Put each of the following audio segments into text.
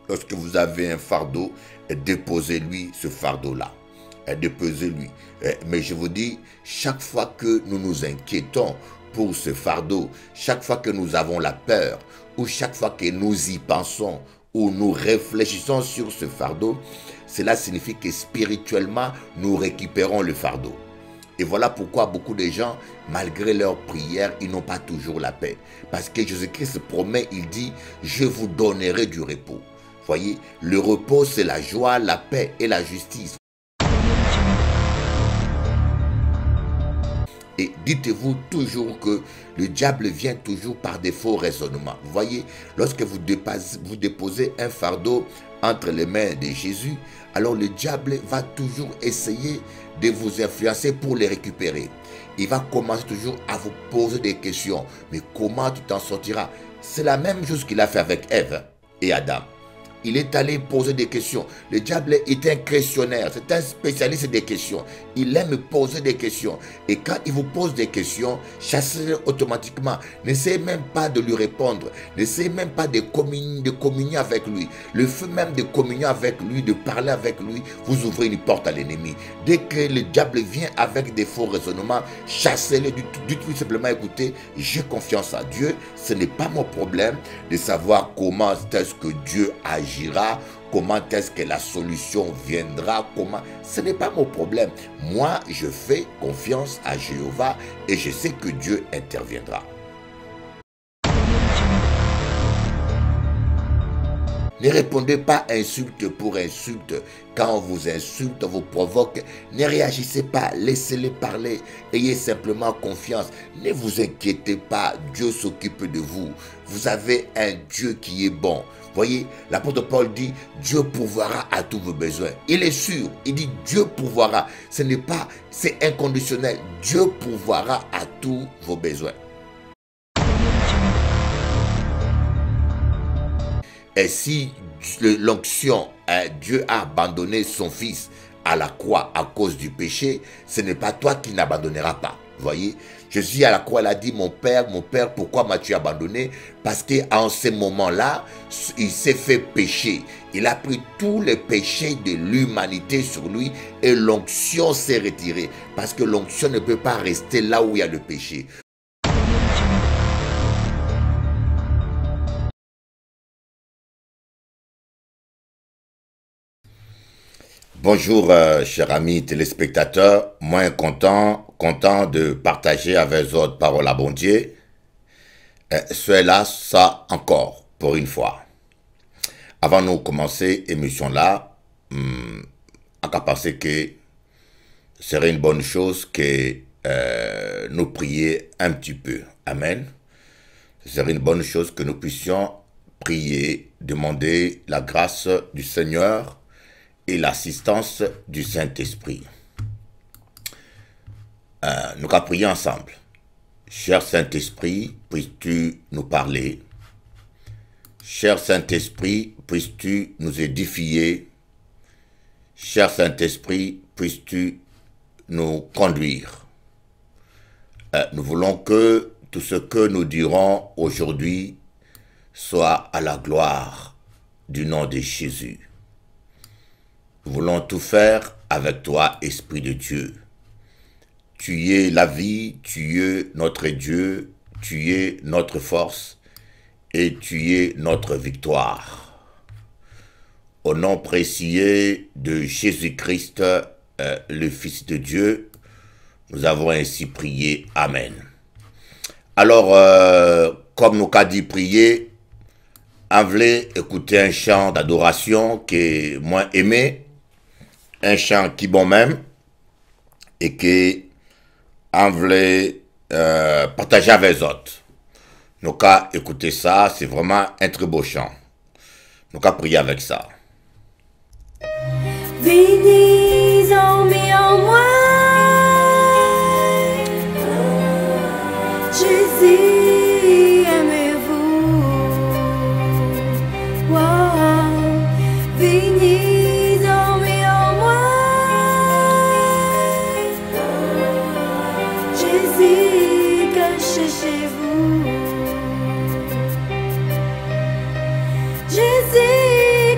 lorsque vous avez un fardeau, déposez-lui ce fardeau-là. Déposez-lui. Mais je vous dis, chaque fois que nous nous inquiétons pour ce fardeau, chaque fois que nous avons la peur, ou chaque fois que nous y pensons, ou nous réfléchissons sur ce fardeau, cela signifie que spirituellement, nous récupérons le fardeau. Et voilà pourquoi beaucoup de gens, malgré leurs prières, ils n'ont pas toujours la paix. Parce que Jésus-Christ promet, il dit, je vous donnerai du repos. Voyez, le repos, c'est la joie, la paix et la justice. Et dites-vous toujours que le diable vient toujours par des faux raisonnements. Vous voyez, lorsque vous déposez un fardeau entre les mains de Jésus, alors le diable va toujours essayer de vous influencer pour les récupérer. Il va commencer toujours à vous poser des questions. Mais comment tu t'en sortiras? C'est la même chose qu'il a fait avec Ève et Adam. Il est allé poser des questions. Le diable est un questionnaire, c'est un spécialiste des questions. Il aime poser des questions. Et quand il vous pose des questions, chassez-le automatiquement. N'essayez même pas de lui répondre. N'essayez même pas de communier avec lui. Le fait même de communier avec lui, de parler avec lui, vous ouvrez une porte à l'ennemi. Dès que le diable vient avec des faux raisonnements, chassez-le. Dites-lui simplement, écoutez, j'ai confiance à Dieu. Ce n'est pas mon problème de savoir comment est-ce que Dieu agira, comment est-ce que la solution viendra, comment, ce n'est pas mon problème. Moi, je fais confiance à Jéhovah et je sais que Dieu interviendra. Ne répondez pas insulte pour insulte. Quand on vous insulte, on vous provoque, ne réagissez pas, laissez-les parler. Ayez simplement confiance. Ne vous inquiétez pas, Dieu s'occupe de vous. Vous avez un Dieu qui est bon. Voyez, l'apôtre Paul dit, Dieu pourvoira à tous vos besoins. Il est sûr, il dit, Dieu pourvoira. Ce n'est pas, c'est inconditionnel. Dieu pourvoira à tous vos besoins. Et si l'onction, Dieu a abandonné son fils à la croix à cause du péché, ce n'est pas toi qui n'abandonneras pas. Vous voyez, Jésus à la croix, il a dit, mon Père, pourquoi m'as-tu abandonné? Parce qu'en ce moment-là, il s'est fait pécher. Il a pris tous les péchés de l'humanité sur lui et l'onction s'est retirée. Parce que l'onction ne peut pas rester là où il y a le péché. Bonjour, chers amis téléspectateurs. Moi, content de partager avec vous autres paroles à bon Dieu. Soyez là, ça encore, pour une fois. Avant de commencer l'émission là, on a pensé que ce serait une bonne chose que nous prions un petit peu. Amen. Ce serait une bonne chose que nous puissions prier, demander la grâce du Seigneur et l'assistance du Saint-Esprit. Nous allons prier ensemble. Cher Saint-Esprit, puisses-tu nous parler? Cher Saint-Esprit, puisses-tu nous édifier? Cher Saint-Esprit, puisses-tu nous conduire? Nous voulons que tout ce que nous dirons aujourd'hui soit à la gloire du nom de Jésus. Nous voulons tout faire avec toi, Esprit de Dieu. Tu es la vie, tu es notre Dieu, tu es notre force et tu es notre victoire. Au nom précieux de Jésus-Christ, le Fils de Dieu, nous avons ainsi prié. Amen. Alors, comme nous avons dit prier, on voulait écouter un chant d'adoration que moi aimé, un chant qui bon même, et que on voulait partager avec les autres. Nous avons écouté ça, c'est vraiment un très beau chant. Nous avons prié avec ça. Venez en moi, Jésus, aimez-vous. Wow. Venez en moi, Jésus, caché chez vous. Jésus,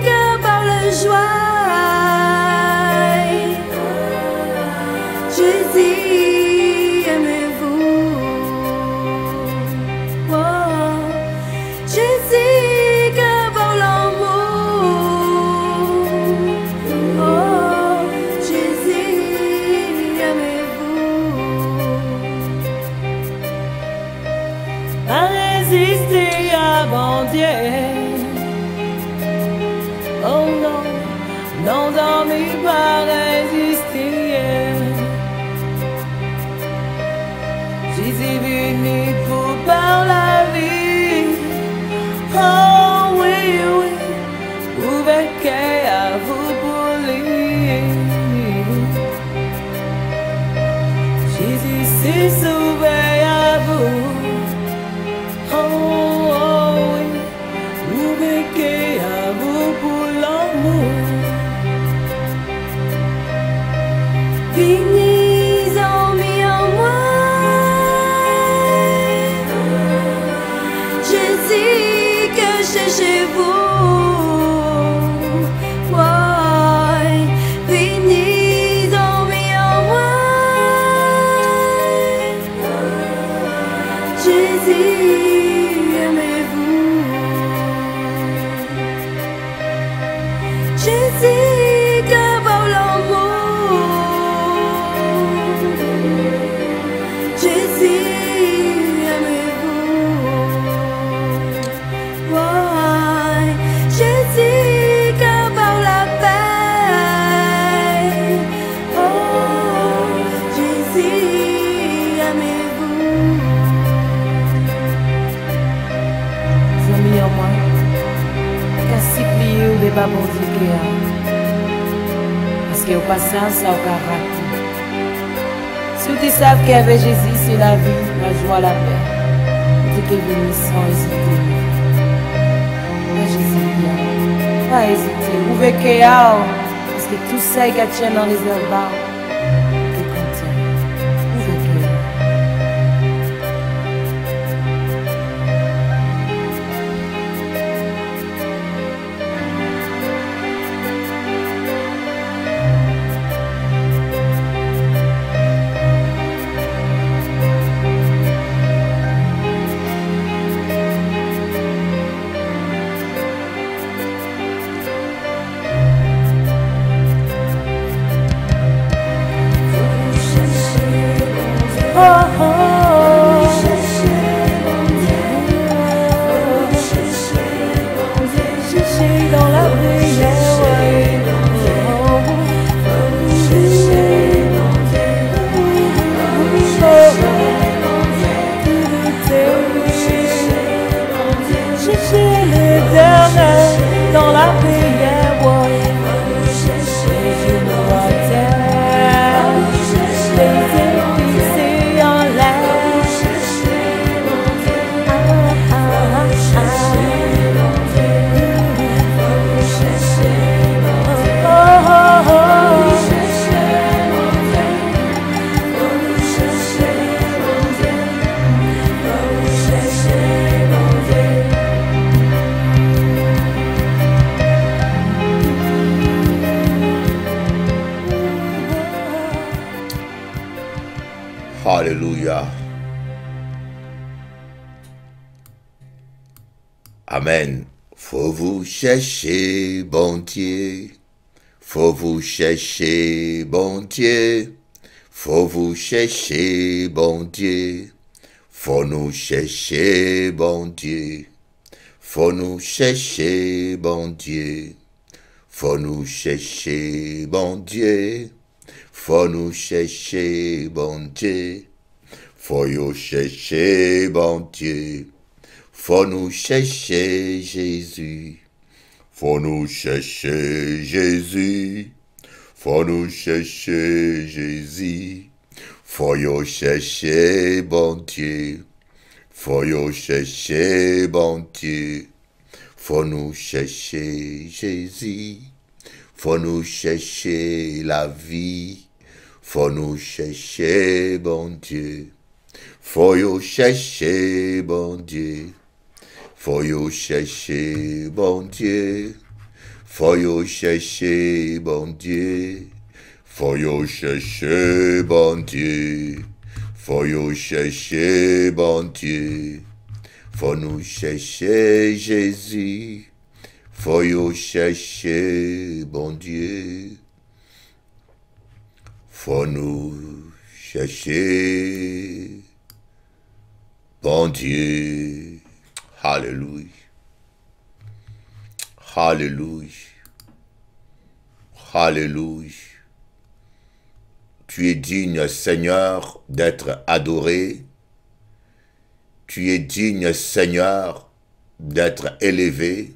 venu pour par la vie. Oh oui, oui, ouverquez à vous pour lui. Jésus s'est sauvé à vous. Oh oui, ouverquez à vous pour l'amour. Venez en moi, Jésus que cherchez vous. Ouais, venez en moi, Jésus aimez-vous. Jésus que par l'amour. Pas bon Dieu, parce que au passage ça au caractère. Si tu sais qu'il y avait Jésus, c'est la vie, la joie, la paix. Tu es venu sans hésiter. Pas Jésus, pas hésiter. Ouvrez le cœur, parce que tout ça qui tient dans les herbes, tu es content. Ouvrez le cœur. Alléluia. Amen. Faut vous chercher, bon Dieu. Faut vous chercher, bon Dieu. Faut vous chercher, bon Dieu. Faut nous chercher, bon Dieu. Faut nous chercher, bon Dieu. Faut nous chercher, bon Dieu. Faut nous chercher, bon Dieu. Faut nous chercher, bon Dieu. Faut nous chercher, Jésus. Faut nous chercher, Jésus. Faut nous chercher, Jésus. Faut nous chercher, bon Dieu. Faut nous chercher, bon Dieu. Faut nous chercher, Jésus. Faut nous chercher la vie. Faut nous chercher, bon Dieu. Faut nous chercher, bon Dieu. Faut nous chercher, bon Dieu. Faut nous chercher, bon Dieu. Faut nous chercher, bon Dieu. Faut nous chercher, bon Dieu. Faut nous chercher, Jésus. Faut nous chercher, bon Dieu. Faut nous chercher, bon Dieu. Alléluia. Alléluia. Alléluia. Tu es digne, Seigneur, d'être adoré. Tu es digne, Seigneur, d'être élevé.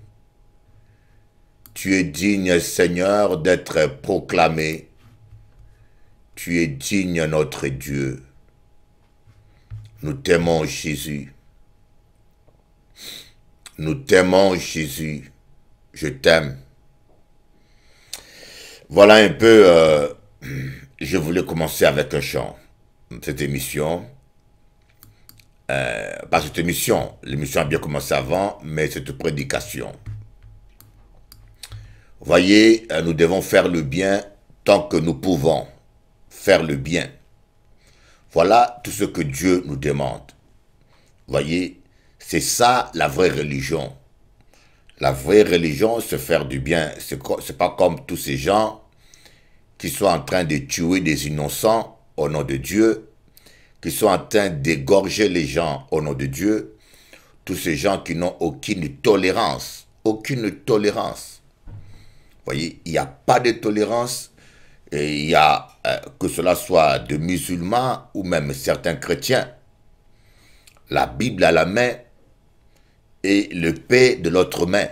Tu es digne, Seigneur, d'être proclamé. Tu es digne, notre Dieu. Nous t'aimons, Jésus. Nous t'aimons, Jésus. Je t'aime. Voilà un peu, je voulais commencer avec un chant. Cette émission. Pas cette émission. L'émission a bien commencé avant, mais cette prédication. Voyez, nous devons faire le bien tant que nous pouvons. Faire le bien. Voilà tout ce que Dieu nous demande. Voyez, c'est ça la vraie religion. La vraie religion, c'est faire du bien. C'est pas comme tous ces gens qui sont en train de tuer des innocents au nom de Dieu, qui sont en train d'égorger les gens au nom de Dieu, tous ces gens qui n'ont aucune tolérance. Aucune tolérance. Voyez, il n'y a pas de tolérance. Et il y a, que cela soit de musulmans ou même certains chrétiens, la Bible à la main et le paix de l'autre main.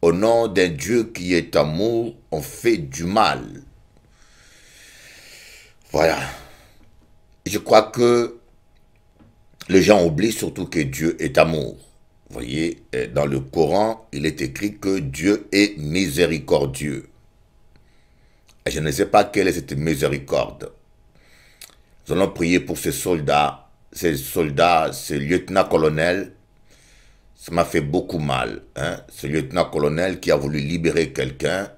Au nom d'un Dieu qui est amour, on fait du mal. Voilà. Je crois que les gens oublient surtout que Dieu est amour. Vous voyez, dans le Coran, il est écrit que Dieu est miséricordieux. Et je ne sais pas quelle est cette miséricorde. Nous allons prier pour ces soldats, ce lieutenant-colonel. Ça m'a fait beaucoup mal. Hein? Ce lieutenant-colonel qui a voulu libérer quelqu'un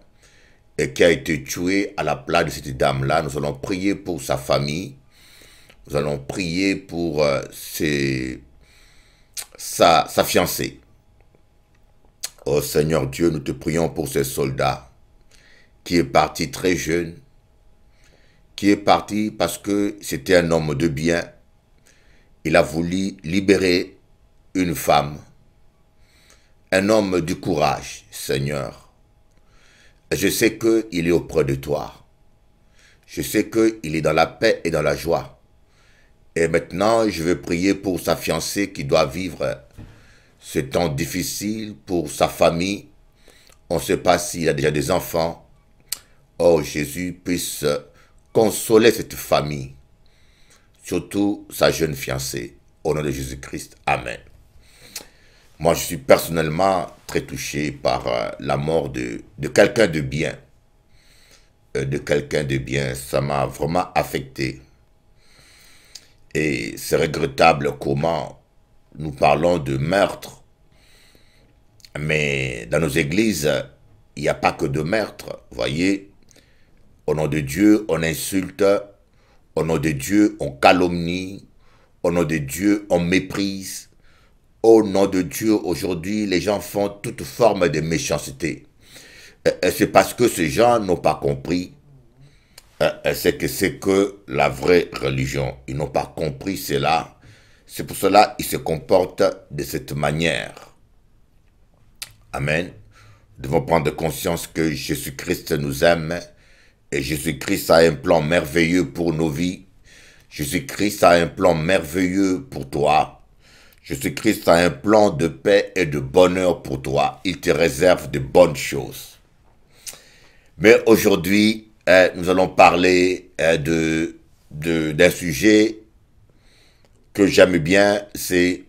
et qui a été tué à la place de cette dame-là. Nous allons prier pour sa famille. Nous allons prier pour sa fiancée. Oh Seigneur Dieu, nous te prions pour ces soldats qui est parti très jeune, qui est parti parce que c'était un homme de bien. Il a voulu libérer une femme, un homme du courage, Seigneur. Je sais qu'il est auprès de toi. Je sais qu'il est dans la paix et dans la joie. Et maintenant, je veux prier pour sa fiancée qui doit vivre ce temps difficile, pour sa famille. On ne sait pas s'il a déjà des enfants. Oh, Jésus puisse consoler cette famille, surtout sa jeune fiancée. Au nom de Jésus-Christ, Amen. Moi, je suis personnellement très touché par la mort de quelqu'un de bien. De quelqu'un de bien, ça m'a vraiment affecté. Et c'est regrettable comment nous parlons de meurtre, mais dans nos églises, il n'y a pas que de meurtre, voyez. Au nom de Dieu, on insulte. Au nom de Dieu, on calomnie. Au nom de Dieu, on méprise. Au nom de Dieu, aujourd'hui, les gens font toute forme de méchanceté. C'est parce que ces gens n'ont pas compris. C'est que la vraie religion. Ils n'ont pas compris cela. C'est pour cela qu'ils se comportent de cette manière. Amen. Nous devons prendre conscience que Jésus-Christ nous aime. Et Jésus-Christ a un plan merveilleux pour nos vies. Jésus-Christ a un plan merveilleux pour toi. Jésus-Christ a un plan de paix et de bonheur pour toi. Il te réserve de bonnes choses. Mais aujourd'hui, nous allons parler d'un sujet que j'aime bien, c'est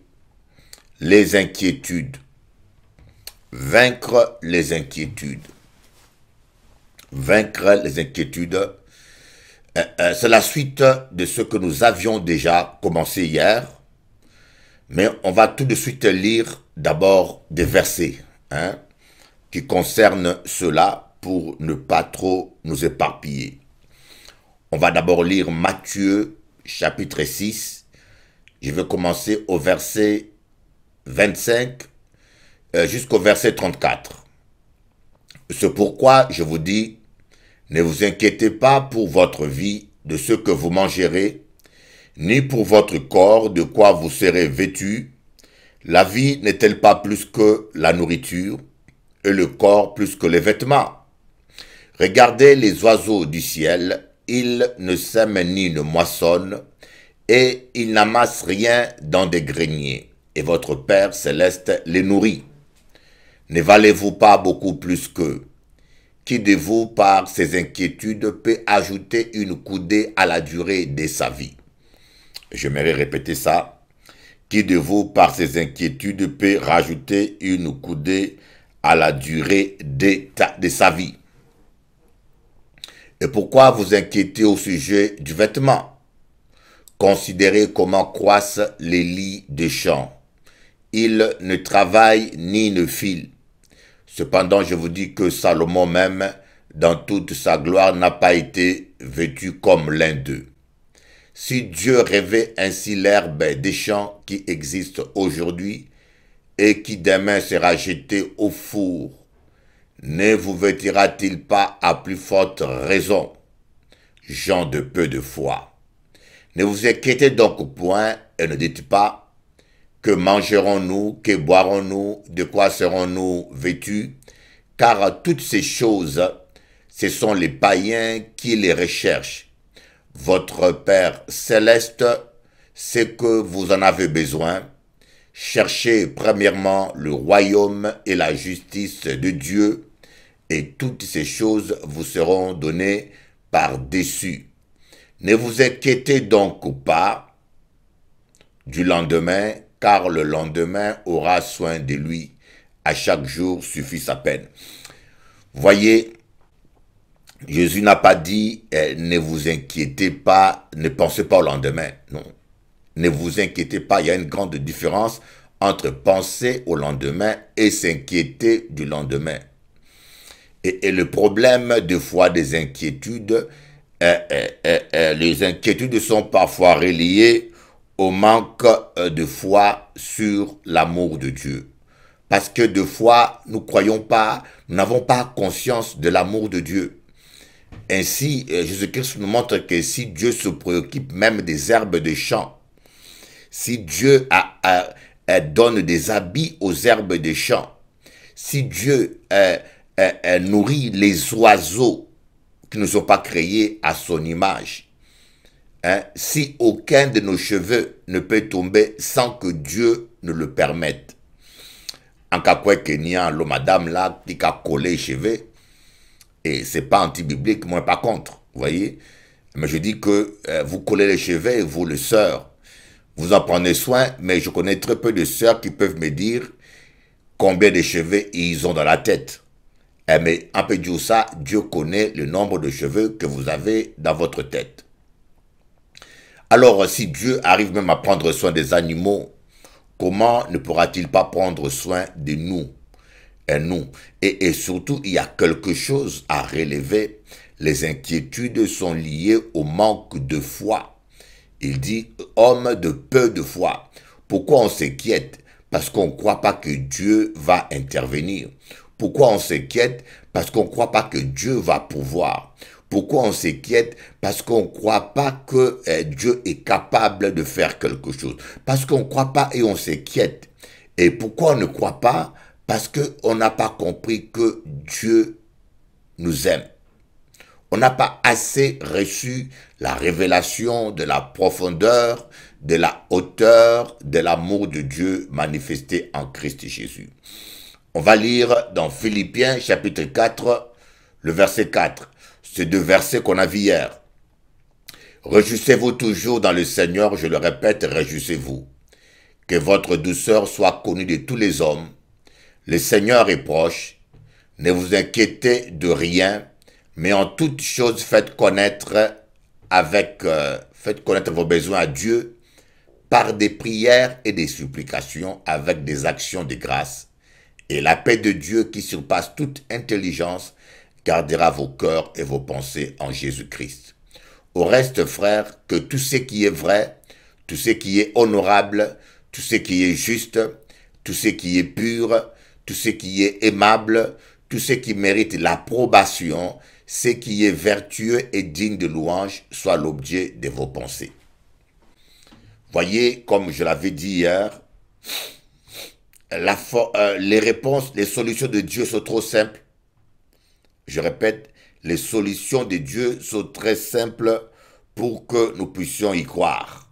les inquiétudes. Vaincre les inquiétudes. Vaincre les inquiétudes. C'est la suite de ce que nous avions déjà commencé hier. Mais on va tout de suite lire d'abord des versets qui concernent cela pour ne pas trop nous éparpiller. On va d'abord lire Matthieu chapitre 6. Je vais commencer au verset 25 jusqu'au verset 34. C'est pourquoi je vous dis, ne vous inquiétez pas pour votre vie de ce que vous mangerez, ni pour votre corps de quoi vous serez vêtus. La vie n'est-elle pas plus que la nourriture, et le corps plus que les vêtements? Regardez les oiseaux du ciel, ils ne sèment ni ne moissonnent, et ils n'amassent rien dans des greniers, et votre Père céleste les nourrit. Ne valez-vous pas beaucoup plus qu'eux? Qui de vous, par ses inquiétudes, peut ajouter une coudée à la durée de sa vie? J'aimerais répéter ça. Qui de vous, par ses inquiétudes, peut rajouter une coudée à la durée de sa vie? Et pourquoi vous inquiétez au sujet du vêtement? Considérez comment croissent les lys des champs. Ils ne travaillent ni ne filent. Cependant, je vous dis que Salomon même, dans toute sa gloire, n'a pas été vêtu comme l'un d'eux. Si Dieu rêvait ainsi l'herbe des champs qui existe aujourd'hui et qui demain sera jetée au four, ne vous vêtira-t-il pas à plus forte raison, gens de peu de foi? Ne vous inquiétez donc point et ne dites pas, que mangerons-nous, que boirons-nous, de quoi serons-nous vêtus? Car toutes ces choses, ce sont les païens qui les recherchent. Votre Père céleste sait que vous en avez besoin. Cherchez premièrement le royaume et la justice de Dieu, et toutes ces choses vous seront données par-dessus. Ne vous inquiétez donc pas du lendemain, car le lendemain aura soin de lui. À chaque jour suffit sa peine. Voyez, Jésus n'a pas dit ne vous inquiétez pas, ne pensez pas au lendemain. Non, ne vous inquiétez pas. Il y a une grande différence entre penser au lendemain et s'inquiéter du lendemain. Et le problème des fois des inquiétudes, les inquiétudes sont parfois reliées au manque de foi sur l'amour de Dieu. Parce que de fois, nous croyons pas, nous n'avons pas conscience de l'amour de Dieu. Ainsi, Jésus-Christ nous montre que si Dieu se préoccupe même des herbes des champs, si Dieu donne des habits aux herbes des champs, si Dieu nourrit les oiseaux qui ne sont pas créés à son image, si aucun de nos cheveux ne peut tomber sans que Dieu ne le permette. En cas quoi que n'y a madame là qui a collé les cheveux, et c'est pas anti-biblique, moi pas contre, vous voyez. Mais je dis que vous collez les cheveux et vous, les sœurs, vous en prenez soin, mais je connais très peu de sœurs qui peuvent me dire combien de cheveux ils ont dans la tête. Mais un peu dire ça, Dieu connaît le nombre de cheveux que vous avez dans votre tête. Alors, si Dieu arrive même à prendre soin des animaux, comment ne pourra-t-il pas prendre soin de nous? Et surtout, il y a quelque chose à relever. Les inquiétudes sont liées au manque de foi. Il dit, homme de peu de foi. Pourquoi on s'inquiète? Parce qu'on ne croit pas que Dieu va intervenir. Pourquoi on s'inquiète? Parce qu'on ne croit pas que Dieu va pouvoir. Pourquoi on s'inquiète? Parce qu'on ne croit pas que Dieu est capable de faire quelque chose. Parce qu'on ne croit pas et on s'inquiète. Et pourquoi on ne croit pas? Parce qu'on n'a pas compris que Dieu nous aime. On n'a pas assez reçu la révélation de la profondeur, de la hauteur, de l'amour de Dieu manifesté en Christ Jésus. On va lire dans Philippiens chapitre 4, le verset 4. C'est deux versets qu'on a vus hier. Réjouissez-vous toujours dans le Seigneur, je le répète, réjouissez-vous. Que votre douceur soit connue de tous les hommes. Le Seigneur est proche. Ne vous inquiétez de rien, mais en toute chose faites connaître vos besoins à Dieu par des prières et des supplications avec des actions de grâce. Et la paix de Dieu qui surpasse toute intelligence gardera vos cœurs et vos pensées en Jésus-Christ. Au reste, frères, que tout ce qui est vrai, tout ce qui est honorable, tout ce qui est juste, tout ce qui est pur, tout ce qui est aimable, tout ce qui mérite l'approbation, ce qui est vertueux et digne de louange, soit l'objet de vos pensées. Voyez, comme je l'avais dit hier, les réponses, les solutions de Dieu sont trop simples. Je répète, les solutions de Dieu sont très simples pour que nous puissions y croire.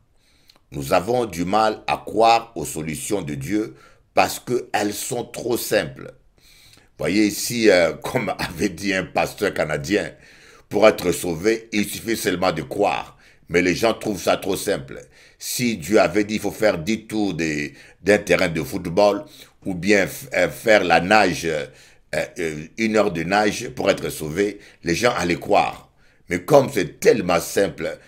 Nous avons du mal à croire aux solutions de Dieu parce qu'elles sont trop simples. Voyez ici, comme avait dit un pasteur canadien, pour être sauvé, il suffit seulement de croire. Mais les gens trouvent ça trop simple. Si Dieu avait dit qu'il faut faire 10 tours d'un terrain de football ou bien faire la nage, 1 heure de nage pour être sauvé, les gens allaient croire. Mais comme c'est tellement simple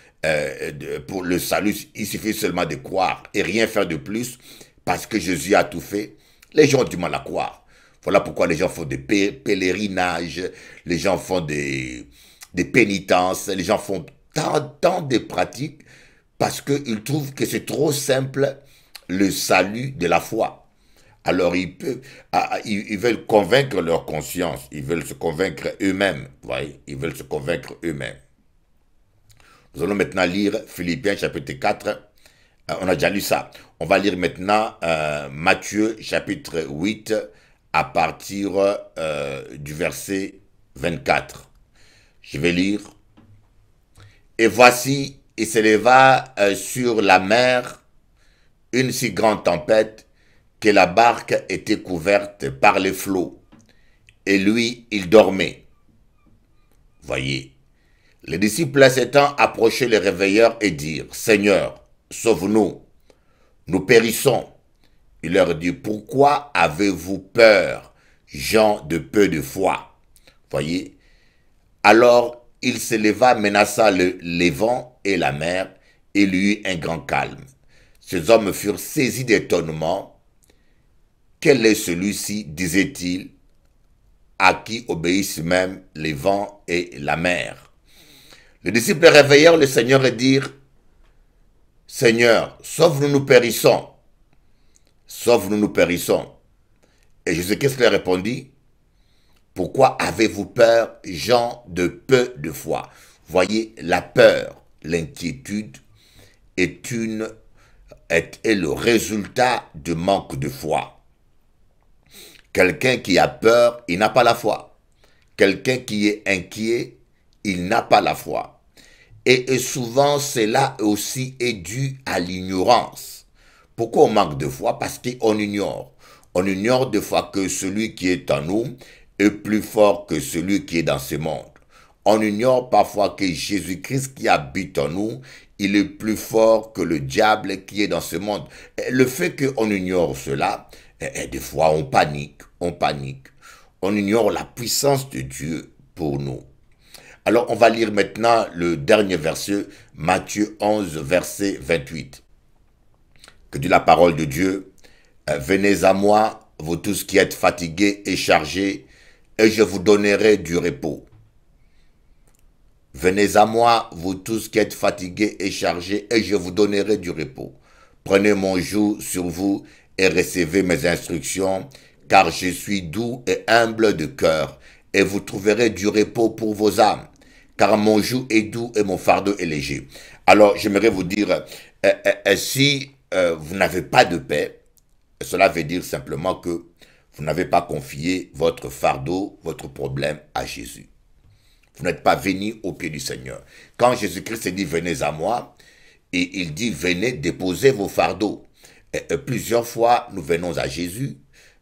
pour le salut, il suffit seulement de croire et rien faire de plus parce que Jésus a tout fait, les gens ont du mal à croire. Voilà pourquoi les gens font des pèlerinages, les gens font des pénitences, les gens font tant de pratiques parce qu'ils trouvent que c'est trop simple le salut de la foi. Alors ils veulent convaincre leur conscience, ils veulent se convaincre eux-mêmes, voyez, ils veulent se convaincre eux-mêmes. Nous allons maintenant lire Philippiens chapitre 4, on a déjà lu ça. On va lire maintenant Matthieu chapitre 8 à partir du verset 24. Je vais lire. Et voici, il s'éleva sur la mer une si grande tempête que la barque était couverte par les flots. Et lui, il dormait. Voyez, les disciples s'étant approchés les réveillèrent et dirent, « Seigneur, sauve-nous, nous périssons. » Il leur dit, « Pourquoi avez-vous peur, gens de peu de foi ?» Voyez, alors il se leva, menaça les vents et la mer, et il y eut un grand calme. Ces hommes furent saisis d'étonnement. Quel est celui-ci, disait-il, à qui obéissent même les vents et la mer? Les disciples réveillèrent le Seigneur et dirent, « Seigneur, sauve-nous, nous périssons. » Sauve-nous, nous périssons. Et Jésus-Christ leur répondit, « Pourquoi avez-vous peur, gens de peu de foi ?» Voyez, la peur, l'inquiétude est le résultat de manque de foi. Quelqu'un qui a peur, il n'a pas la foi. Quelqu'un qui est inquiet, il n'a pas la foi. Et souvent, cela aussi est dû à l'ignorance. Pourquoi on manque de foi? Parce qu'on ignore. On ignore des fois que celui qui est en nous est plus fort que celui qui est dans ce monde. On ignore parfois que Jésus-Christ qui habite en nous, il est plus fort que le diable qui est dans ce monde. Et le fait qu'on ignore cela, des fois on panique. On ignore la puissance de Dieu pour nous. Alors on va lire maintenant le dernier verset, Matthieu 11, verset 28. Que dit la parole de Dieu, « Venez à moi, vous tous qui êtes fatigués et chargés, et je vous donnerai du repos. » Venez à moi, vous tous qui êtes fatigués et chargés, et je vous donnerai du repos. Prenez mon joug sur vous et recevez mes instructions, car je suis doux et humble de cœur, et vous trouverez du repos pour vos âmes, car mon joug est doux et mon fardeau est léger. Alors, j'aimerais vous dire, si vous n'avez pas de paix, cela veut dire simplement que vous n'avez pas confié votre fardeau, votre problème à Jésus. Vous n'êtes pas venu au pied du Seigneur. Quand Jésus-Christ dit « Venez à moi », et il dit « Venez déposer vos fardeaux ». Plusieurs fois, nous venons à Jésus,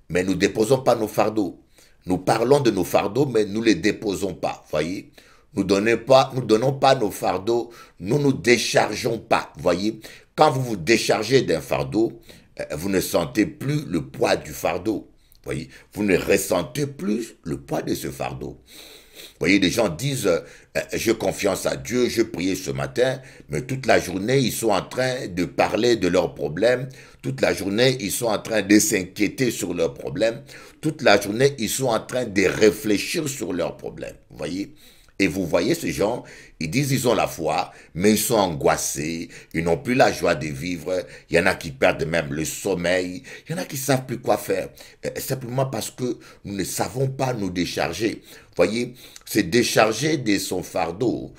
mais nous ne déposons pas nos fardeaux. Nous parlons de nos fardeaux, mais nous ne les déposons pas. Voyez, nous ne donnons pas nos fardeaux, nous ne nous déchargeons pas. Voyez, quand vous vous déchargez d'un fardeau, vous ne sentez plus le poids du fardeau. Voyez, vous ne ressentez plus le poids de ce fardeau. Voyez, les gens disent, j'ai confiance à Dieu, je priais ce matin, mais toute la journée, ils sont en train de parler de leurs problèmes. Toute la journée, ils sont en train de s'inquiéter sur leurs problèmes. Toute la journée, ils sont en train de réfléchir sur leurs problèmes. Voyez? Et vous voyez ces gens, ils disent ils ont la foi, mais ils sont angoissés, ils n'ont plus la joie de vivre, il y en a qui perdent même le sommeil, il y en a qui ne savent plus quoi faire, simplement parce que nous ne savons pas nous décharger. Voyez, se décharger de son fardeau,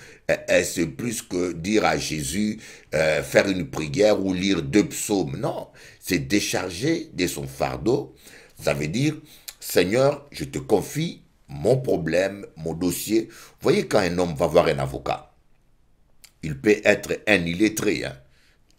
c'est plus que dire à Jésus, faire une prière ou lire 2 psaumes. Non, c'est décharger de son fardeau, ça veut dire, Seigneur, je te confie mon problème, mon dossier. Vous voyez, quand un homme va voir un avocat, il peut être un illettré, hein?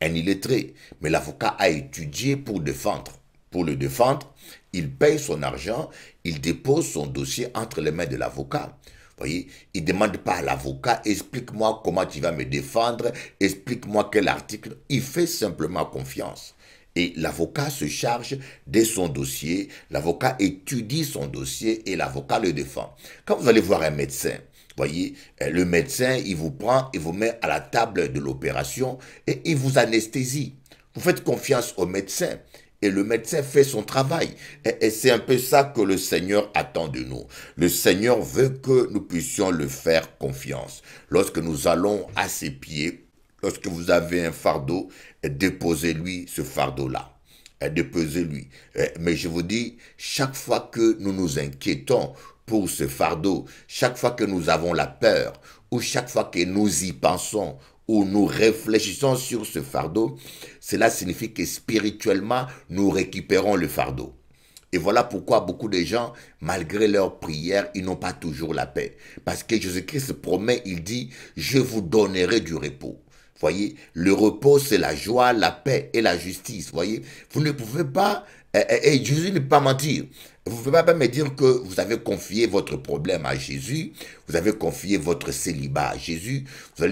un illettré. Mais l'avocat a étudié pour défendre. Pour le défendre, il paye son argent, il dépose son dossier entre les mains de l'avocat. Voyez, il ne demande pas à l'avocat, explique-moi comment tu vas me défendre, explique-moi quel article. Il fait simplement confiance. Et l'avocat se charge de son dossier, l'avocat étudie son dossier et l'avocat le défend. Quand vous allez voir un médecin, voyez, le médecin, il vous prend, il vous met à la table de l'opération et il vous anesthésie. Vous faites confiance au médecin. Et le médecin fait son travail. Et c'est un peu ça que le Seigneur attend de nous. Le Seigneur veut que nous puissions le faire confiance. Lorsque nous allons à ses pieds, lorsque vous avez un fardeau, déposez-lui ce fardeau-là. Déposez-lui. Mais je vous dis, chaque fois que nous nous inquiétons pour ce fardeau, chaque fois que nous avons la peur, ou chaque fois que nous y pensons, où nous réfléchissons sur ce fardeau, cela signifie que spirituellement, nous récupérons le fardeau. Et voilà pourquoi beaucoup de gens, malgré leurs prières, ils n'ont pas toujours la paix. Parce que Jésus-Christ promet, il dit, je vous donnerai du repos. Voyez, le repos, c'est la joie, la paix et la justice. Voyez, vous ne pouvez pas, et Jésus ne peut pas mentir. Vous ne pouvez pas me dire que vous avez confié votre problème à Jésus, vous avez confié votre célibat à Jésus, vous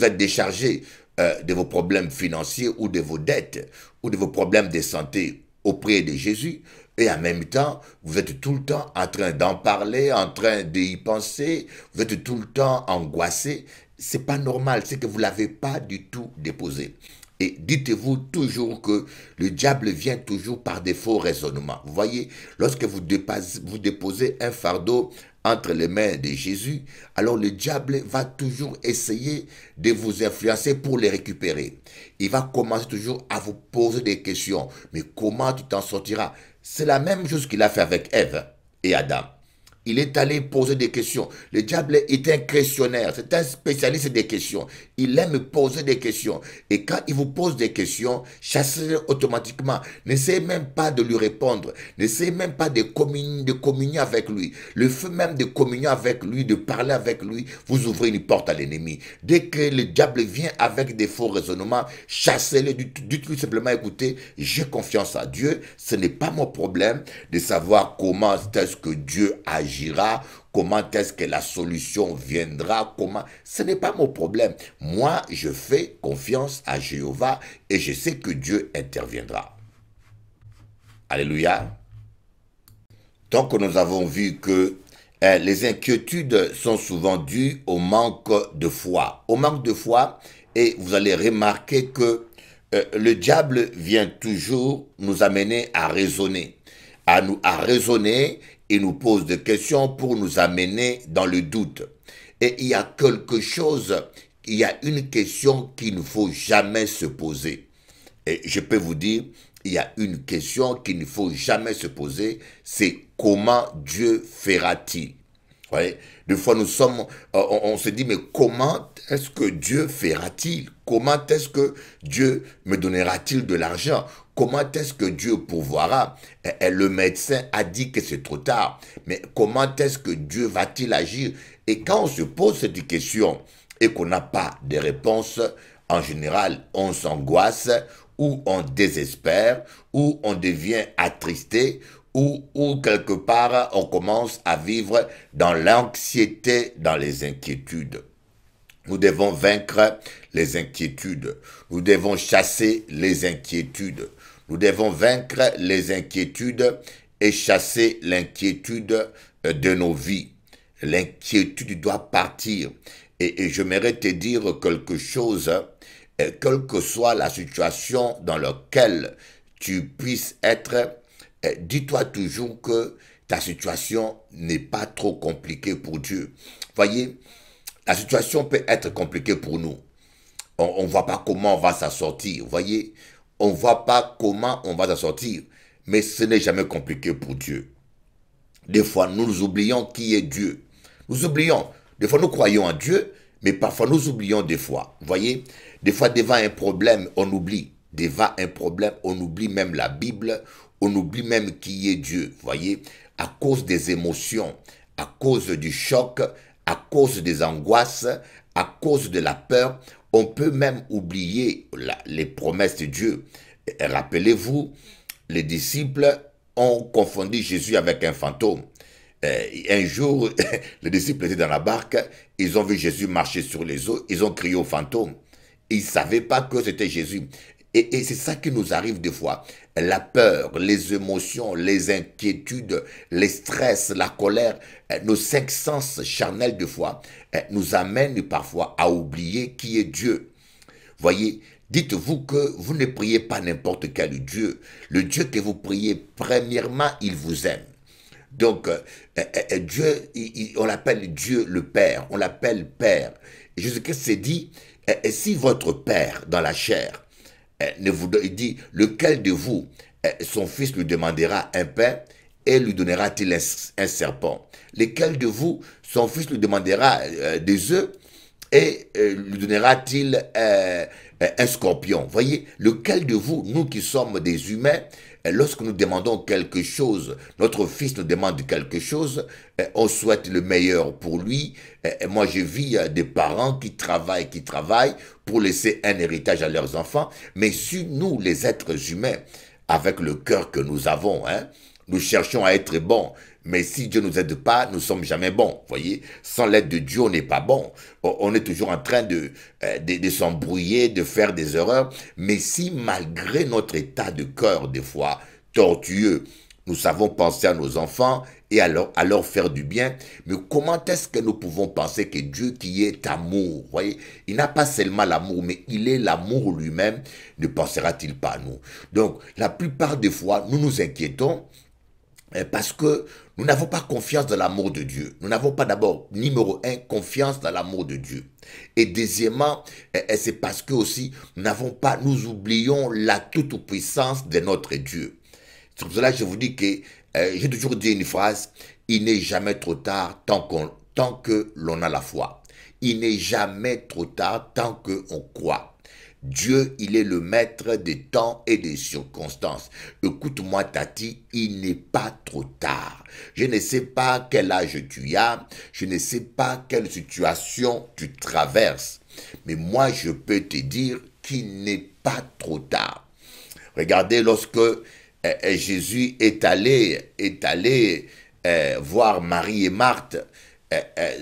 êtes déchargé de vos problèmes financiers ou de vos dettes ou de vos problèmes de santé auprès de Jésus. Et en même temps, vous êtes tout le temps en train d'en parler, en train d'y penser, vous êtes tout le temps angoissé. Ce n'est pas normal, c'est que vous ne l'avez pas du tout déposé. Et dites-vous toujours que le diable vient toujours par des faux raisonnements. Vous voyez, lorsque vous déposez un fardeau entre les mains de Jésus, alors le diable va toujours essayer de vous influencer pour les récupérer. Il va commencer toujours à vous poser des questions. Mais comment tu t'en sortiras? C'est la même chose qu'il a fait avec Ève et Adam. Il est allé poser des questions. Le diable est un questionnaire, c'est un spécialiste des questions. Il aime poser des questions. Et quand il vous pose des questions, chassez-le automatiquement. N'essayez même pas de lui répondre. N'essayez même pas de communier avec lui. Le fait même de communier avec lui, de parler avec lui, vous ouvrez une porte à l'ennemi. Dès que le diable vient avec des faux raisonnements, chassez-le. Dites-lui simplement, écoutez, j'ai confiance à Dieu. Ce n'est pas mon problème de savoir comment est-ce que Dieu agit. Comment est-ce que la solution viendra, ce n'est pas mon problème. Moi, je fais confiance à Jéhovah et je sais que Dieu interviendra. Alléluia. Donc, nous avons vu que les inquiétudes sont souvent dues au manque de foi. Au manque de foi, et vous allez remarquer que le diable vient toujours nous amener à raisonner. À raisonner. Il nous pose des questions pour nous amener dans le doute. Et il y a quelque chose, il y a une question qu'il ne faut jamais se poser. Et je peux vous dire, il y a une question qu'il ne faut jamais se poser, c'est comment Dieu fera-t-il? Ouais. Des fois, on se dit, mais comment est-ce que Dieu fera-t-il? Comment est-ce que Dieu me donnera-t-il de l'argent? Comment est-ce que Dieu pourvoira? Le médecin a dit que c'est trop tard. Mais comment est-ce que Dieu va-t-il agir? Et quand on se pose cette question et qu'on n'a pas de réponse, en général, on s'angoisse ou on désespère ou on devient attristé ou quelque part, on commence à vivre dans l'anxiété, dans les inquiétudes. Nous devons vaincre les inquiétudes. Nous devons chasser les inquiétudes. Nous devons vaincre les inquiétudes et chasser l'inquiétude de nos vies. L'inquiétude doit partir. Et j'aimerais te dire quelque chose, quelle que soit la situation dans laquelle tu puisses être, dis-toi toujours que ta situation n'est pas trop compliquée pour Dieu. Voyez, la situation peut être compliquée pour nous. On ne voit pas comment on va s'en sortir. Vous voyez, on ne voit pas comment on va s'en sortir. Mais ce n'est jamais compliqué pour Dieu. Des fois, nous oublions qui est Dieu. Nous oublions. Des fois, nous croyons en Dieu, mais parfois, nous oublions des fois. Vous voyez, des fois, devant un problème, on oublie. Devant un problème, on oublie même la Bible. On oublie même qui est Dieu. Vous voyez, à cause des émotions, à cause du choc, à cause des angoisses, à cause de la peur, on peut même oublier les promesses de Dieu. Rappelez-vous, les disciples ont confondu Jésus avec un fantôme. Un jour, les disciples étaient dans la barque, ils ont vu Jésus marcher sur les eaux, ils ont crié au fantôme. Ils ne savaient pas que c'était Jésus. Et c'est ça qui nous arrive des fois. La peur, les émotions, les inquiétudes, les stress, la colère, nos 5 sens charnels de foi nous amènent parfois à oublier qui est Dieu. Voyez, dites-vous que vous ne priez pas n'importe quel Dieu. Le Dieu que vous priez, premièrement, il vous aime. Donc, Dieu, on l'appelle Dieu le Père, on l'appelle Père. Et Jésus-Christ s'est dit, si votre Père dans la chair, il dit, lequel de vous, son fils lui demandera un pain et lui donnera-t-il un serpent? Lequel de vous, son fils lui demandera des œufs et lui donnera-t-il un scorpion? Voyez, lequel de vous, nous qui sommes des humains, lorsque nous demandons quelque chose, notre fils nous demande quelque chose, on souhaite le meilleur pour lui. Moi, je vis des parents qui travaillent pour laisser un héritage à leurs enfants. Mais si nous, les êtres humains, avec le cœur que nous avons, nous cherchons à être bons, mais si Dieu ne nous aide pas, nous ne sommes jamais bons. Voyez, sans l'aide de Dieu, on n'est pas bon. On est toujours en train de s'embrouiller, de faire des erreurs. Mais si malgré notre état de cœur, des fois, tortueux, nous savons penser à nos enfants et à leur faire du bien, mais comment est-ce que nous pouvons penser que Dieu qui est amour, voyez, il n'a pas seulement l'amour, mais il est l'amour lui-même, ne pensera-t-il pas à nous? Donc, la plupart des fois, nous nous inquiétons parce que nous n'avons pas confiance dans l'amour de Dieu. Nous n'avons pas d'abord, numéro 1, confiance dans l'amour de Dieu. Et deuxièmement, c'est parce que aussi, nous oublions la toute-puissance de notre Dieu. C'est pour cela que je vous dis que, j'ai toujours dit une phrase, il n'est jamais trop tard tant que l'on a la foi. Il n'est jamais trop tard tant qu'on croit. Dieu, il est le maître des temps et des circonstances. Écoute-moi, Tati, il n'est pas trop tard. Je ne sais pas quel âge tu as, je ne sais pas quelle situation tu traverses, mais moi, je peux te dire qu'il n'est pas trop tard. Regardez, lorsque Jésus est allé voir Marie et Marthe,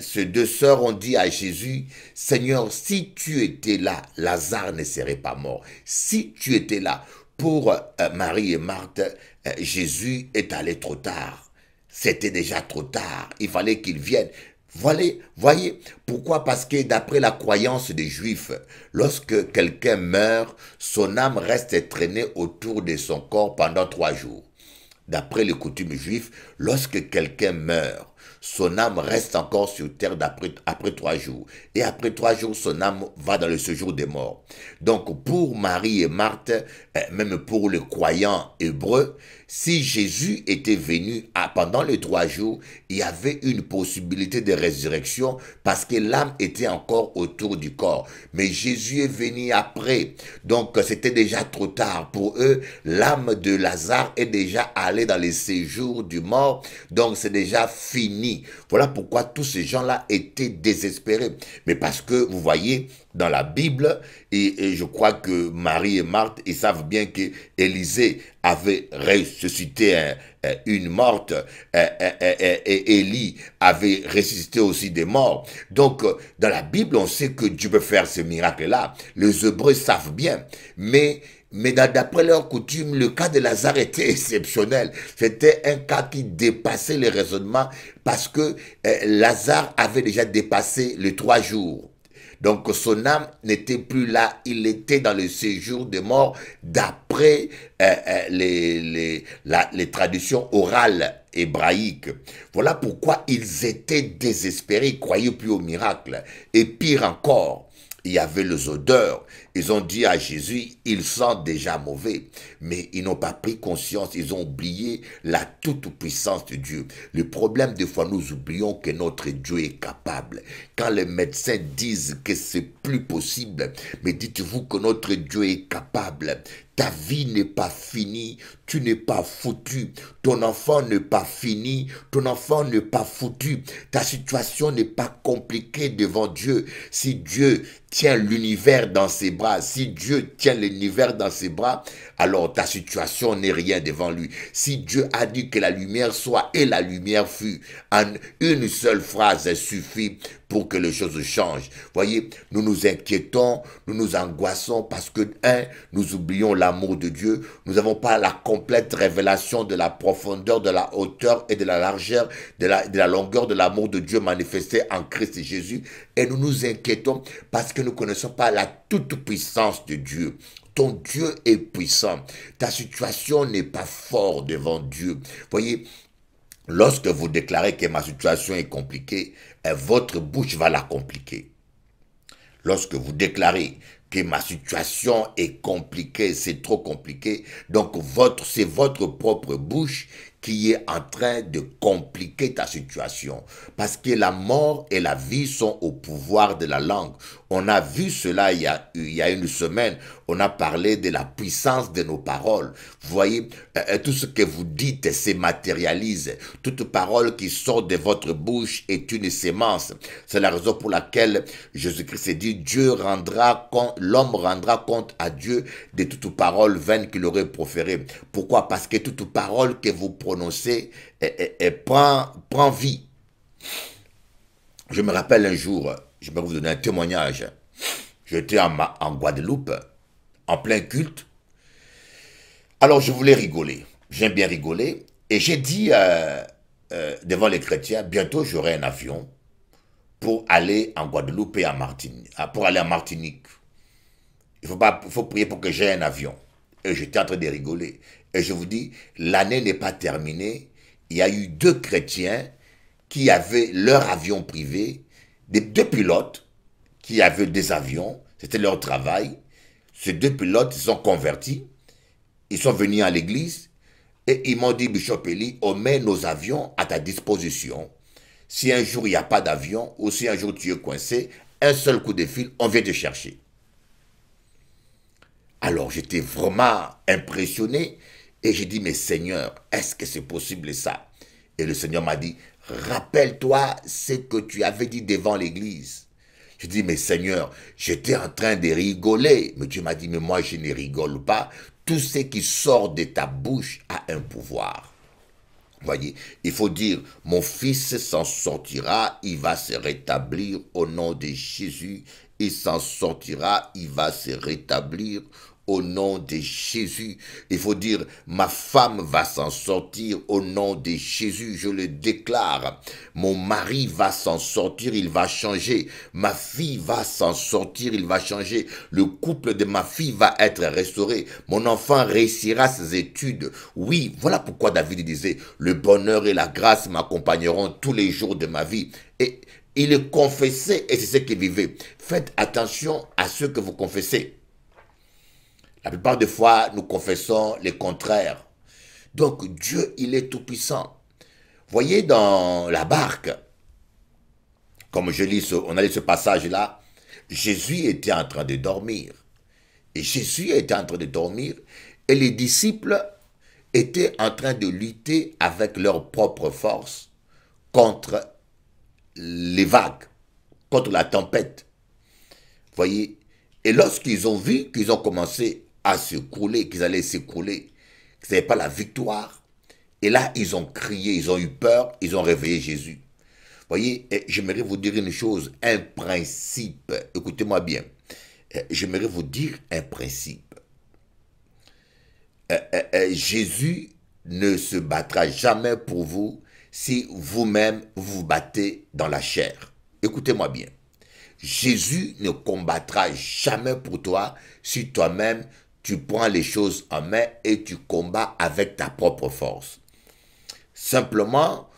ces deux sœurs ont dit à Jésus, « Seigneur, si tu étais là, Lazare ne serait pas mort. » Si tu étais là pour Marie et Marthe, Jésus est allé trop tard. C'était déjà trop tard. Il fallait qu'il vienne. Voyez, pourquoi? Parce que d'après la croyance des Juifs, lorsque quelqu'un meurt, son âme reste traînée autour de son corps pendant 3 jours. D'après les coutumes juives, lorsque quelqu'un meurt, son âme reste encore sur terre après 3 jours. Et après 3 jours, son âme va dans le séjour des morts. Donc pour Marie et Marthe, même pour les croyants hébreux, si Jésus était venu pendant les 3 jours, il y avait une possibilité de résurrection parce que l'âme était encore autour du corps. Mais Jésus est venu après. Donc c'était déjà trop tard. Pour eux, l'âme de Lazare est déjà allée dans les séjours du mort. Donc c'est déjà fini. Voilà pourquoi tous ces gens-là étaient désespérés. Mais parce que, vous voyez, dans la Bible, et je crois que Marie et Marthe, ils savent bien que Élisée avait ressuscité une morte, et Élie avait ressuscité aussi des morts. Donc, dans la Bible, on sait que Dieu peut faire ce miracle-là. Les Hébreux savent bien, mais d'après leur coutume, le cas de Lazare était exceptionnel. C'était un cas qui dépassait les raisonnements parce que Lazare avait déjà dépassé les 3 jours. Donc son âme n'était plus là, il était dans le séjour des morts d'après les traditions orales hébraïques. Voilà pourquoi ils étaient désespérés, ils ne croyaient plus au miracle. Et pire encore, il y avait les odeurs. Ils ont dit à Jésus, ils sentent déjà mauvais. Mais ils n'ont pas pris conscience, ils ont oublié la toute-puissance de Dieu. Le problème, des fois, nous oublions que notre Dieu est capable. Quand les médecins disent que c'est plus possible, mais dites-vous que notre Dieu est capable. Ta vie n'est pas finie, tu n'es pas foutu. Ton enfant n'est pas fini, ton enfant n'est pas foutu. Ta situation n'est pas compliquée devant Dieu. Si Dieu tient l'univers dans ses bras, si Dieu tient l'univers dans ses bras, alors ta situation n'est rien devant lui. Si Dieu a dit que la lumière soit et la lumière fut, en une seule phrase suffit pour que les choses changent. Voyez, nous nous inquiétons, nous nous angoissons parce que, nous oublions l'amour de Dieu. Nous n'avons pas la complète révélation de la profondeur, de la hauteur et de la largeur, de la longueur de l'amour de Dieu manifesté en Christ Jésus. Et nous nous inquiétons parce que nous ne connaissons pas la toute-puissance de Dieu. Ton Dieu est puissant. Ta situation n'est pas forte devant Dieu. Voyez, lorsque vous déclarez que ma situation est compliquée, votre bouche va la compliquer. Lorsque vous déclarez que ma situation est compliquée, c'est trop compliqué, donc c'est votre propre bouche qui est en train de compliquer ta situation. Parce que la mort et la vie sont au pouvoir de la langue. On a vu cela il y a une semaine. On a parlé de la puissance de nos paroles. Vous voyez, tout ce que vous dites se matérialise. Toute parole qui sort de votre bouche est une sémence. C'est la raison pour laquelle Jésus-Christ dit, l'homme rendra compte à Dieu de toute parole vaine qu'il aurait proférée. Pourquoi? Parce que toute parole que vous prononcez prend vie. Je me rappelle un jour, je vais vous donner un témoignage. J'étais en Guadeloupe, en plein culte. Alors je voulais rigoler. J'aime bien rigoler. Et j'ai dit devant les chrétiens, bientôt j'aurai un avion pour aller en Guadeloupe et pour aller en Martinique. Il faut prier pour que j'aie un avion. Et j'étais en train de rigoler. Et je vous dis, l'année n'est pas terminée. Il y a eu 2 chrétiens qui avaient leur avion privé, 2 pilotes qui avaient des avions, c'était leur travail. Ces 2 pilotes, ils sont convertis, ils sont venus à l'église et ils m'ont dit, Bishop Eli, on met nos avions à ta disposition. Si un jour il n'y a pas d'avion ou si un jour tu es coincé, un seul coup de fil, on vient te chercher. Alors j'étais vraiment impressionné et j'ai dit, mais Seigneur, est-ce que c'est possible ça? Et le Seigneur m'a dit, rappelle-toi ce que tu avais dit devant l'église. Je dis, mais Seigneur, j'étais en train de rigoler. Mais Dieu m'a dit, mais moi je ne rigole pas. Tout ce qui sort de ta bouche a un pouvoir. Voyez, il faut dire, mon fils s'en sortira, il va se rétablir au nom de Jésus. Il s'en sortira, il va se rétablir au nom de Jésus. Il faut dire, ma femme va s'en sortir au nom de Jésus, je le déclare. Mon mari va s'en sortir, il va changer. Ma fille va s'en sortir, il va changer. Le couple de ma fille va être restauré. Mon enfant réussira ses études. Oui, voilà pourquoi David disait, le bonheur et la grâce m'accompagneront tous les jours de ma vie. Et il est confessé et c'est ce qu'il vivait. Faites attention à ce que vous confessez. La plupart des fois, nous confessons les contraires. Donc, Dieu, il est tout-puissant. Voyez dans la barque, comme on a lu ce passage-là, Jésus était en train de dormir. Et Jésus était en train de dormir et les disciples étaient en train de lutter avec leur propre force contre les vagues, contre la tempête. Voyez, et lorsqu'ils ont vu qu'ils ont commencé à s'écrouler, qu'ils allaient s'écrouler, qu'ils n'avaient pas la victoire. Et là, ils ont crié, ils ont eu peur, ils ont réveillé Jésus. Voyez, j'aimerais vous dire une chose, un principe. Écoutez-moi bien. J'aimerais vous dire un principe. Jésus ne se battra jamais pour vous si vous-même vous vous battez dans la chair. Écoutez-moi bien. Jésus ne combattra jamais pour toi si toi-même tu prends les choses en main et tu combats avec ta propre force. Simplement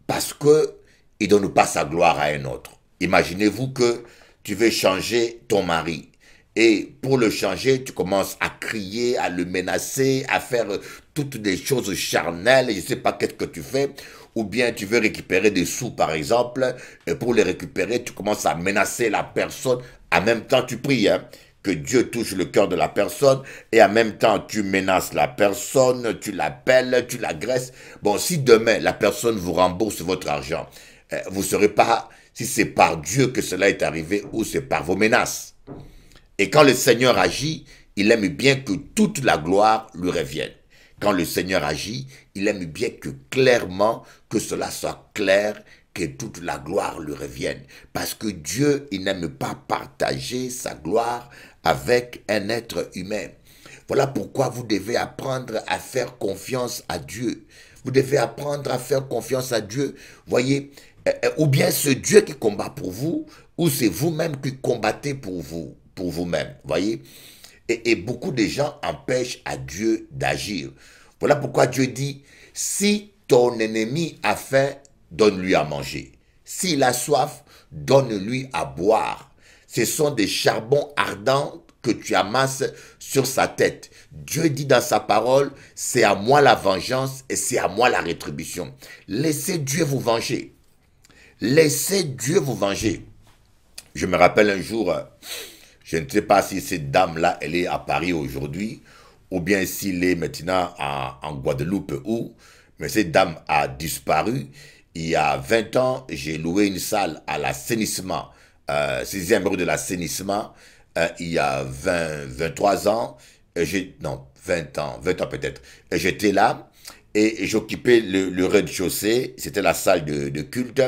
parce que il ne donne pas sa gloire à un autre. Imaginez-vous que tu veux changer ton mari. Et pour le changer, tu commences à crier, à le menacer, à faire toutes des choses charnelles, je ne sais pas qu'est-ce que tu fais. Ou bien tu veux récupérer des sous par exemple, et pour les récupérer, tu commences à menacer la personne. En même temps, tu pries. Hein. que Dieu touche le cœur de la personne et en même temps tu menaces la personne, tu l'appelles, tu l'agresses. Bon, si demain la personne vous rembourse votre argent, vous ne saurez pas si c'est par Dieu que cela est arrivé ou c'est par vos menaces. Et quand le Seigneur agit, il aime bien que toute la gloire lui revienne. Quand le Seigneur agit, il aime bien que clairement, que cela soit clair, que toute la gloire lui revienne. Parce que Dieu, il n'aime pas partager sa gloire avec un être humain. Voilà pourquoi vous devez apprendre à faire confiance à Dieu. Vous devez apprendre à faire confiance à Dieu. Voyez, ou bien c'est Dieu qui combat pour vous, ou c'est vous-même qui combattez pour vous-même. Voyez, et beaucoup de gens empêchent à Dieu d'agir. Voilà pourquoi Dieu dit, si ton ennemi a faim, donne-lui à manger. S'il a soif, donne-lui à boire. Ce sont des charbons ardents que tu amasses sur sa tête. Dieu dit dans sa parole, c'est à moi la vengeance et c'est à moi la rétribution. Laissez Dieu vous venger. Laissez Dieu vous venger. Je me rappelle un jour, je ne sais pas si cette dame-là, elle est à Paris aujourd'hui, ou bien s'il est maintenant en Guadeloupe ou, mais cette dame a disparu. Il y a 20 ans, j'ai loué une salle à l'assainissement, 6e rue de l'assainissement, il y a 23 ans, non, 20 ans peut-être. J'étais là et j'occupais le rez-de-chaussée, c'était la salle de culte.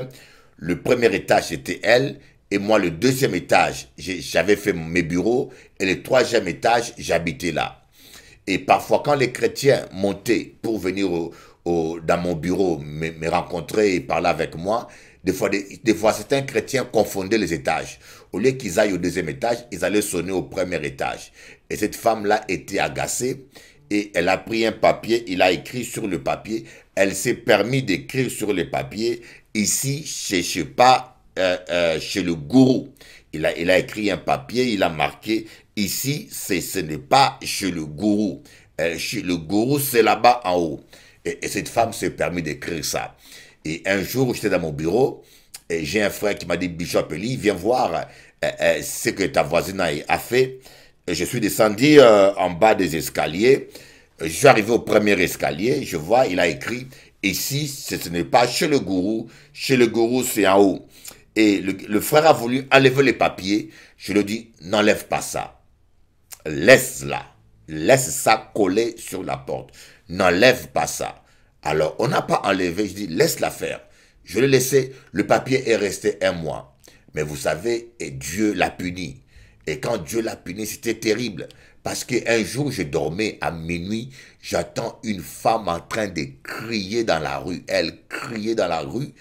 Le premier étage, c'était elle, et moi, le deuxième étage, j'avais fait mes bureaux, et le troisième étage, j'habitais là. Et parfois, quand les chrétiens montaient pour venir dans mon bureau, me rencontrer et parler avec moi, des fois certains chrétiens confondaient les étages. Au lieu qu'ils aillent au deuxième étage, ils allaient sonner au premier étage. Et cette femme-là était agacée, et elle a pris un papier, il a écrit sur le papier, elle s'est permis d'écrire sur le papier, ici, chez le gourou. Il a écrit un papier, il a marqué, ici, ce n'est pas chez le gourou. Chez le gourou, c'est là-bas en haut. Et cette femme s'est permis d'écrire ça. Et un jour, j'étais dans mon bureau, et j'ai un frère qui m'a dit, Bishop Eli, viens voir ce que ta voisine a fait. Et je suis descendu en bas des escaliers. Je suis arrivé au premier escalier, je vois, il a écrit, ici, ce n'est pas chez le gourou c'est en haut. Et le frère a voulu enlever les papiers. Je lui ai dit, n'enlève pas ça. Laisse-la. Laisse ça coller sur la porte. N'enlève pas ça. Alors, on n'a pas enlevé. Je dis, laisse-la faire. Je l'ai laissé. Le papier est resté 1 mois. Mais vous savez, et Dieu l'a puni. Et quand Dieu l'a puni, c'était terrible. Parce qu'un jour, je dormais à minuit. J'attends une femme en train de crier dans la rue. Elle criait dans la rue.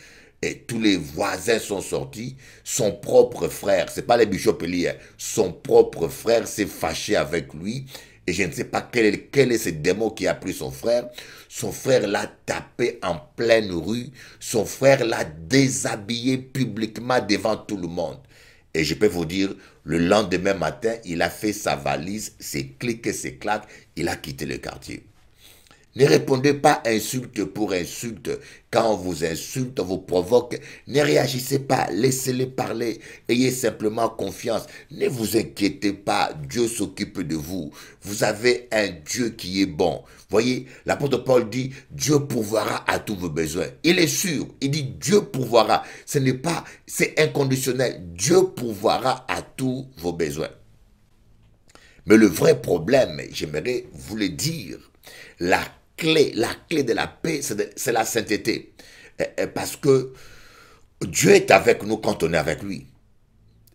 Et tous les voisins sont sortis. Son propre frère, c'est pas les Bishop Eli, son propre frère s'est fâché avec lui. Et je ne sais pas quel est ce démon qui a pris son frère. Son frère l'a tapé en pleine rue. Son frère l'a déshabillé publiquement devant tout le monde. Et je peux vous dire, le lendemain matin, il a fait sa valise, ses clics et ses claques, il a quitté le quartier. Ne répondez pas insulte pour insulte. Quand on vous insulte, on vous provoque, ne réagissez pas, laissez-les parler. Ayez simplement confiance. Ne vous inquiétez pas, Dieu s'occupe de vous. Vous avez un Dieu qui est bon. Voyez, l'apôtre Paul dit, Dieu pourvoira à tous vos besoins. Il est sûr, il dit Dieu pourvoira. Ce n'est pas, c'est inconditionnel. Dieu pourvoira à tous vos besoins. Mais le vrai problème, j'aimerais vous le dire, la clé de la paix, c'est la sainteté. Parce que Dieu est avec nous quand on est avec lui.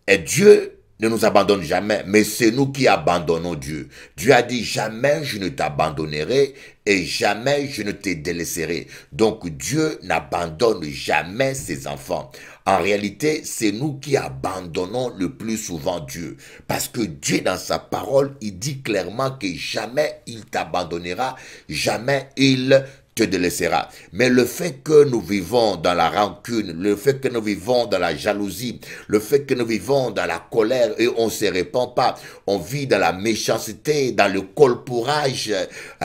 Et Dieu ne nous abandonne jamais, mais c'est nous qui abandonnons Dieu. Dieu a dit, jamais je ne t'abandonnerai et jamais je ne te délaisserai. Donc Dieu n'abandonne jamais ses enfants. En réalité, c'est nous qui abandonnons le plus souvent Dieu. Parce que Dieu, dans sa parole, il dit clairement que jamais il t'abandonnera, jamais il te te délaissera. Mais le fait que nous vivons dans la rancune, le fait que nous vivons dans la jalousie, le fait que nous vivons dans la colère et on ne se répand pas, on vit dans la méchanceté, dans le colporage,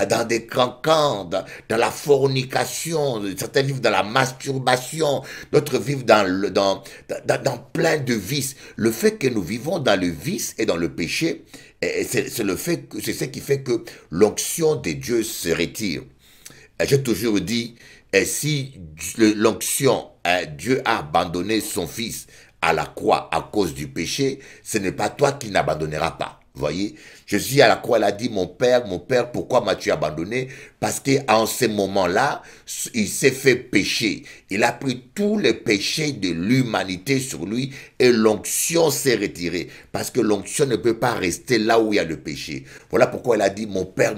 dans des cancans, dans la fornication, certains vivent dans la masturbation, d'autres vivent dans plein de vices. Le fait que nous vivons dans le vice et dans le péché, c'est ce qui fait que l'onction de Dieu se retire. J'ai toujours dit, si l'onction, Dieu a abandonné son fils à la croix à cause du péché, ce n'est pas toi qui n'abandonneras pas. Voyez, Jésus à la croix, il a dit, mon Père, pourquoi m'as-tu abandonné? Parce qu'en ce moment-là, il s'est fait pécher. Il a pris tous les péchés de l'humanité sur lui et l'onction s'est retirée. Parce que l'onction ne peut pas rester là où il y a le péché. Voilà pourquoi il a dit, mon Père,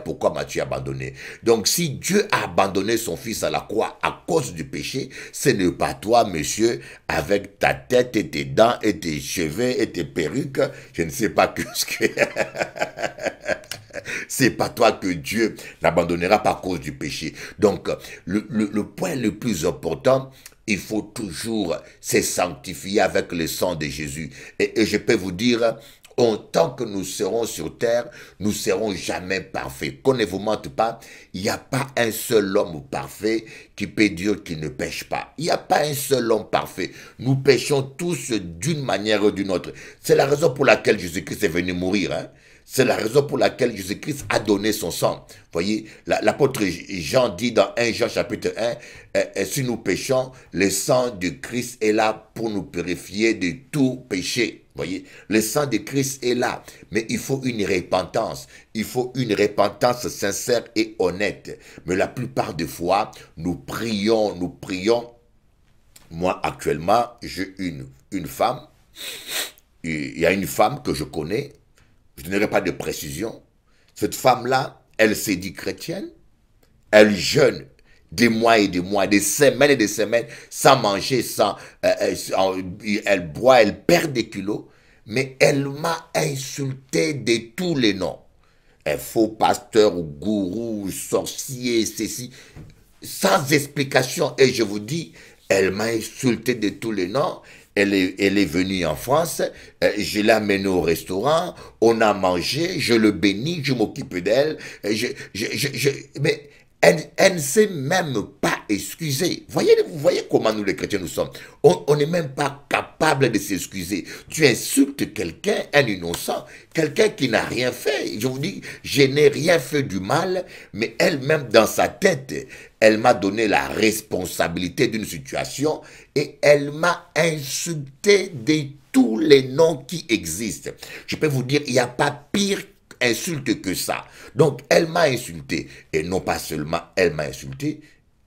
pourquoi m'as-tu abandonné? Donc si Dieu a abandonné son fils à la croix à cause du péché, ce n'est pas toi, monsieur, avec ta tête et tes dents et tes cheveux et tes perruques, je ne sais pas ce que... C'est pas toi que Dieu n'abandonnera pas à cause du péché. Donc, le point le plus important, il faut toujours se sanctifier avec le sang de Jésus. Et je peux vous dire, tant que nous serons sur terre, nous ne serons jamais parfaits. Qu'on ne vous mente pas, il n'y a pas un seul homme parfait qui peut dire qu'il ne pêche pas. Il n'y a pas un seul homme parfait. Nous péchons tous d'une manière ou d'une autre. C'est la raison pour laquelle Jésus-Christ est venu mourir. Hein? C'est la raison pour laquelle Jésus-Christ a donné son sang. Voyez, l'apôtre Jean dit dans 1 Jean chapitre 1, si nous péchons, le sang de Christ est là pour nous purifier de tout péché. Voyez, le sang de Christ est là, mais il faut une repentance. Il faut une repentance sincère et honnête. Mais la plupart des fois, nous prions. Moi, actuellement, j'ai une femme. Il y a une femme que je connais. Je n'aurai pas de précision. Cette femme-là, elle s'est dit chrétienne. Elle jeûne des mois et des mois, des semaines et des semaines, sans manger, elle boit, elle perd des kilos. Mais elle m'a insulté de tous les noms. Un faux pasteur, gourou, sorcier, ceci, sans explication. Et je vous dis, elle m'a insulté de tous les noms. Elle est venue en France, je l'ai amenée au restaurant, on a mangé, je le bénis, je m'occupe d'elle, mais elle ne s'est même pas excusée. Vous voyez comment nous les chrétiens nous sommes. On n'est même pas capable de s'excuser. Tu insultes quelqu'un, un innocent, quelqu'un qui n'a rien fait. Je vous dis, je n'ai rien fait du mal, mais elle-même dans sa tête, elle m'a donné la responsabilité d'une situation et elle m'a insulté de tous les noms qui existent. Je peux vous dire, il n'y a pas pire insulte que ça. Donc, elle m'a insulté. Et non pas seulement elle m'a insulté,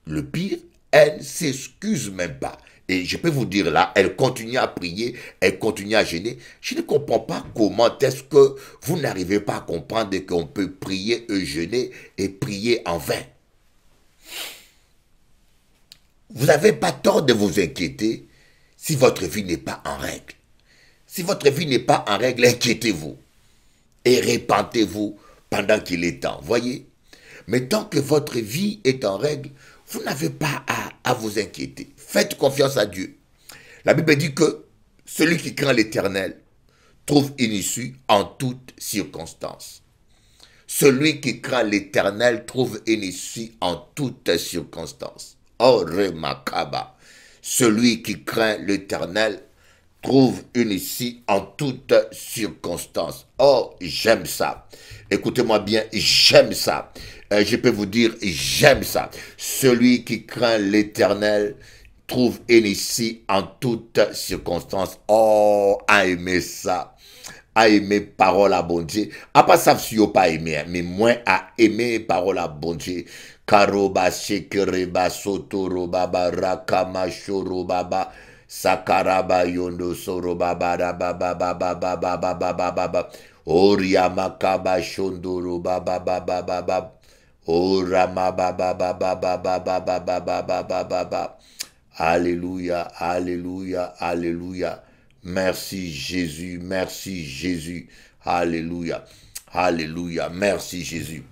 le pire, elle ne s'excuse même pas. Et je peux vous dire là, elle continue à prier, elle continue à gêner. Je ne comprends pas comment est-ce que vous n'arrivez pas à comprendre qu'on peut prier et jeûner et prier en vain. Vous n'avez pas tort de vous inquiéter si votre vie n'est pas en règle. Si votre vie n'est pas en règle, inquiétez-vous. Et répentez-vous pendant qu'il est temps. Voyez? Mais tant que votre vie est en règle, vous n'avez pas à vous inquiéter. Faites confiance à Dieu. La Bible dit que celui qui craint l'Éternel trouve une issue en toutes circonstances. Celui qui craint l'Éternel trouve une issue en toutes circonstances. Oh, remakaba. Celui qui craint l'Éternel trouve une issue en toutes circonstances. Oh, j'aime ça. Écoutez-moi bien, j'aime ça. Je peux vous dire, j'aime ça. Celui qui craint l'Éternel trouve une issue en toutes circonstances. Oh, a aimé ça. A aimé parole à bon Dieu. A pas ça si vous pas aimé, mais moi a aimé parole à bon Dieu. Karoba shekereba sotoroba barakama shorobaba sakaraba yondo sorobaba baba baba baba baba baba oriama kaba shondoro baba baba baba orama baba baba baba baba baba baba. Alléluia, alléluia, alléluia. Merci Jésus, merci Jésus. Alléluia, alléluia, merci Jésus.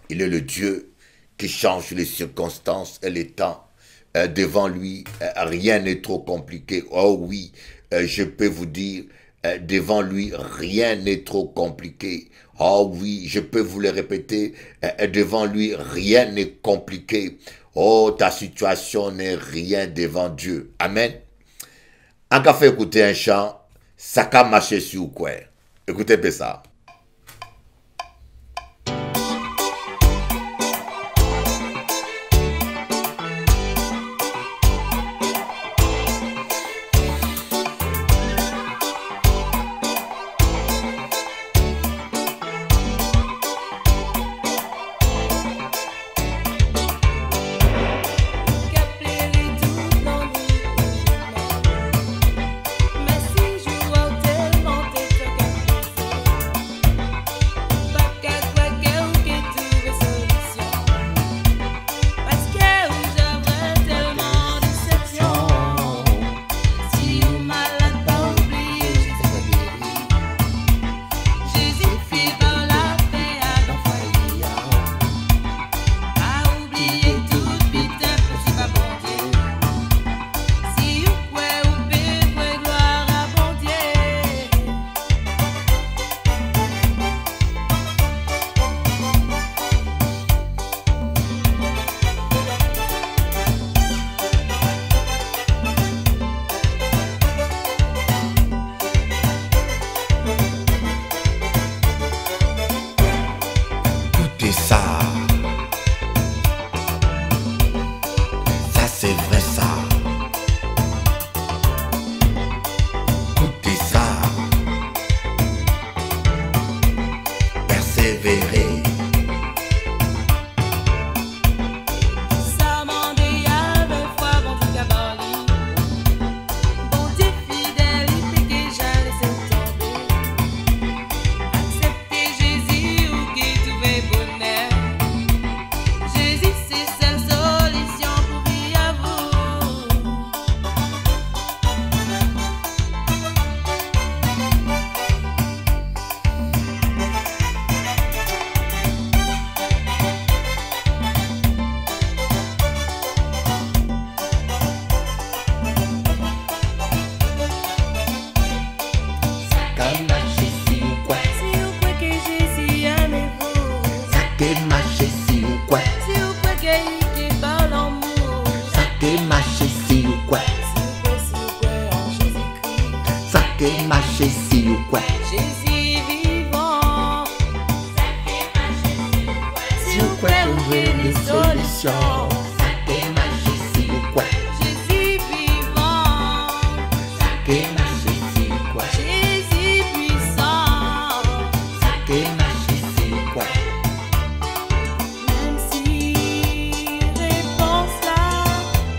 Il est le Dieu qui change les circonstances et les temps. Devant lui, rien n'est trop compliqué. Oh oui, je peux vous dire, devant lui, rien n'est trop compliqué. Oh oui, je peux vous le répéter, devant lui, rien n'est compliqué. Oh, ta situation n'est rien devant Dieu. Amen. En cas fait écouter un chant, ça a marché sur quoi? Écoutez bien ça. C'est vrai ça. Écoutez ça. Persévérer. Ça m'en dit avec foi, bon Dieu cabali. Bon Dieu fidèle, il fait que j'ai laissé tomber. Accepter Jésus ou qui trouver bonheur. Jésus c'est seule solution pour vivre à vous. Si vous croyez que Jésus aimez-vous. Ça que marche si vous croyez. Si vous croyez qu'il est par l'amour. Ça que marche si vous croyez. Si vous croyez en Jésus-Christ. Ça que marche si vous croyez. Jésus vivant. Si vous croyez trouver des solutions. Ça que marche si vous croyez. Jésus vivant. Ça que marche si vous croyez. Jésus puissant. Ça que marche si vous croyez. Même si réponse là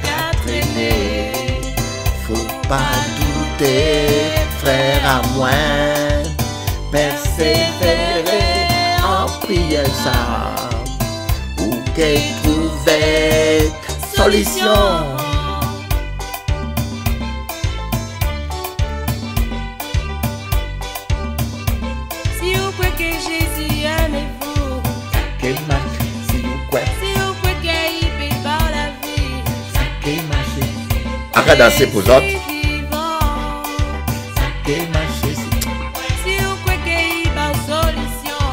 qu'a traîné. Faut pas douter, frère à moi. Persévérer en prière ça. Ou qu'elle trouver solution. Si vous croyez que Jésus aimez-vous. Que marche si vous croyez. Si vous croyez qu'il paye par la vie. Que marche. Après danser pour autres. Jésus vivant. Que marche si. Si vous croyez qu'il va aux solutions.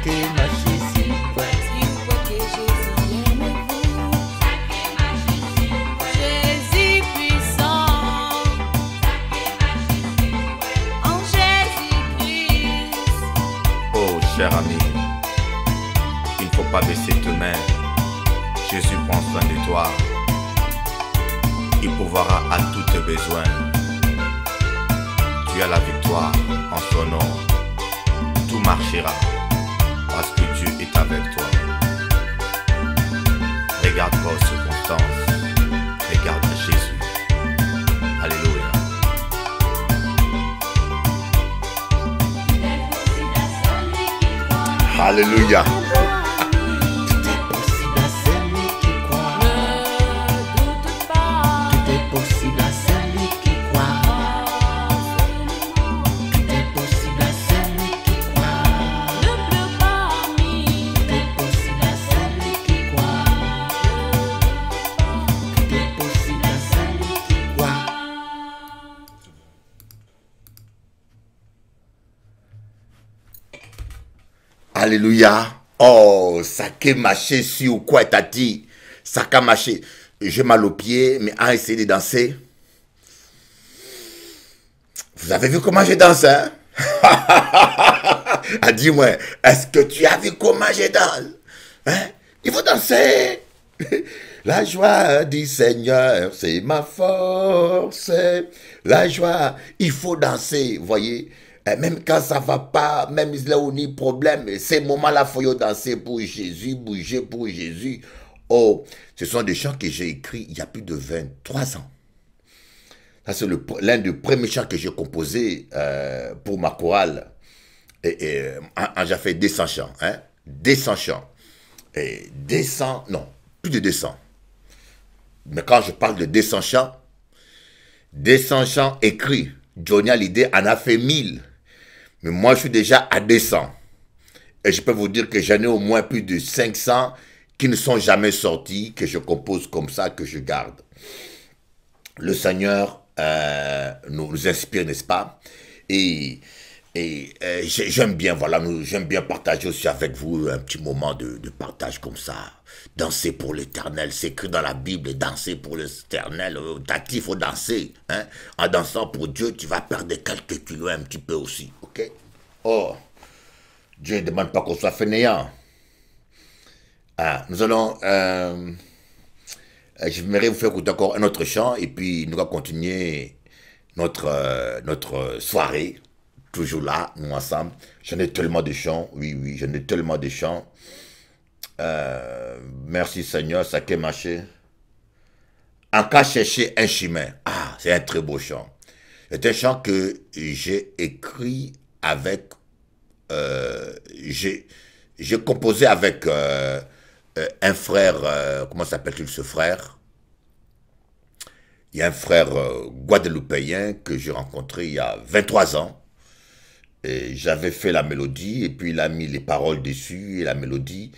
Que marche si vous croyez. Si vous croyez que Jésus aimez-vous. Jésus puissant. En Jésus-Christ. Oh, cher ami, il ne faut pas baisser tes mains. Jésus prend soin de toi. Il pourvoira à tous tes besoins. Tu as la victoire en son nom. Tout marchera parce que Dieu est avec toi. Regarde pas aux circonstances. Regarde Jésus. Alléluia. Alléluia. Tout est possible à celui qui croit. Ne doute pas. Tout est possible à celui qui croit. Tout est possible à celui qui croit. Ne pleure pas, ami. Tout est possible à celui qui croit. Alléluia. Oh, ça a marché sur quoi t'as dit? Ça a marché. J'ai mal aux pieds, mais a essayé de danser. Vous avez vu comment je danse, hein? Ah, dis-moi, est-ce que tu as vu comment je danse? Hein? Il faut danser. La joie du Seigneur, c'est ma force. La joie, il faut danser, voyez. Même quand ça va pas, même là où il y a problème, ces moments-là, il faut danser pour Jésus, bouger pour Jésus. Oh, ce sont des chants que j'ai écrits il y a plus de 23 ans. Ça, c'est l'un des premiers chants que j'ai composé pour ma chorale. J'ai fait 200 chants. Hein? 200 chants. Et 200, non, plus de 200. Mais quand je parle de 200 chants écrits, Johnny Hallyday en a fait 1000. Mais moi, je suis déjà à 200. Et je peux vous dire que j'en ai au moins plus de 500 qui ne sont jamais sortis, que je compose comme ça, que je garde. Le Seigneur nous inspire, n'est-ce pas? Et j'aime bien, voilà, j'aime bien partager aussi avec vous un petit moment de partage comme ça. Danser pour l'Éternel, c'est écrit dans la Bible, danser pour l'Éternel. Il faut danser. Hein? En dansant pour Dieu, tu vas perdre quelques kilos un petit peu aussi. Ok? Oh, Dieu ne demande pas qu'on soit fainéant. Ah, nous allons... j'aimerais vous faire écouter encore un autre chant et puis nous allons continuer notre soirée. Toujours là, nous ensemble. J'en ai tellement de chants. Oui, oui, j'en ai tellement de chants. Merci Seigneur, ça a marché. En cas chercher un chemin. Ah, c'est un très beau chant. C'est un chant que j'ai écrit avec... j'ai composé avec un frère... comment s'appelle-t-il ce frère? Il y a un frère guadeloupéen que j'ai rencontré il y a 23 ans. J'avais fait la mélodie et puis il a mis les paroles dessus et la mélodie.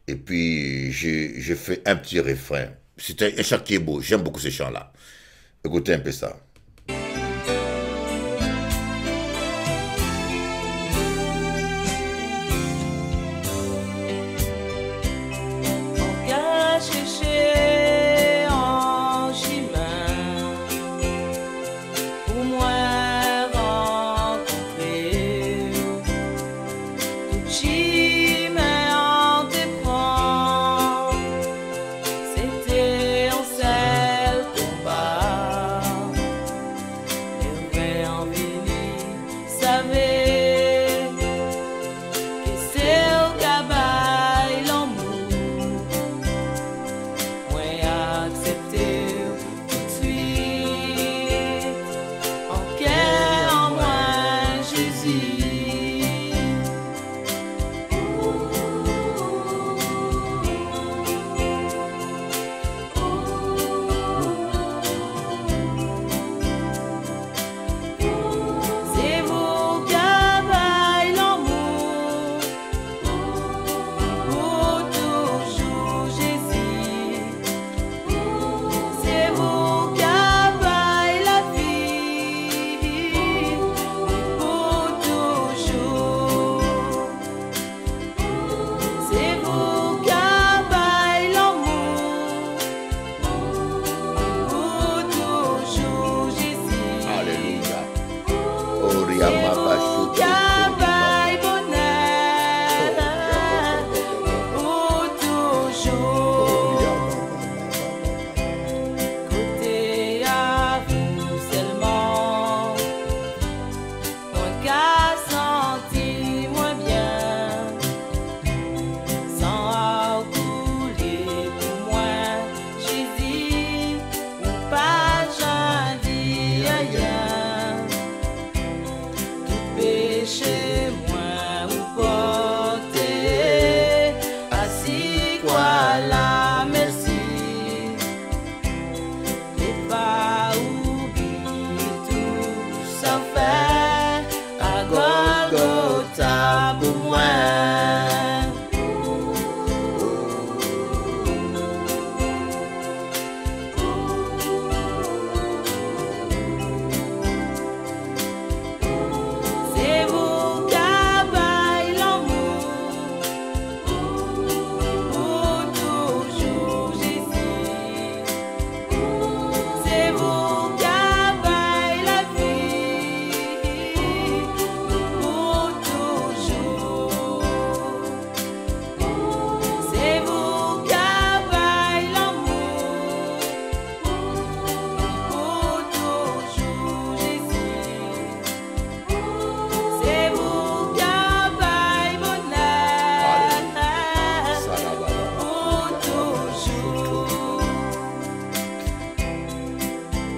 Et puis j'ai fait un petit refrain. C'est un chant qui est beau. J'aime beaucoup ces chants-là. Écoutez un peu ça.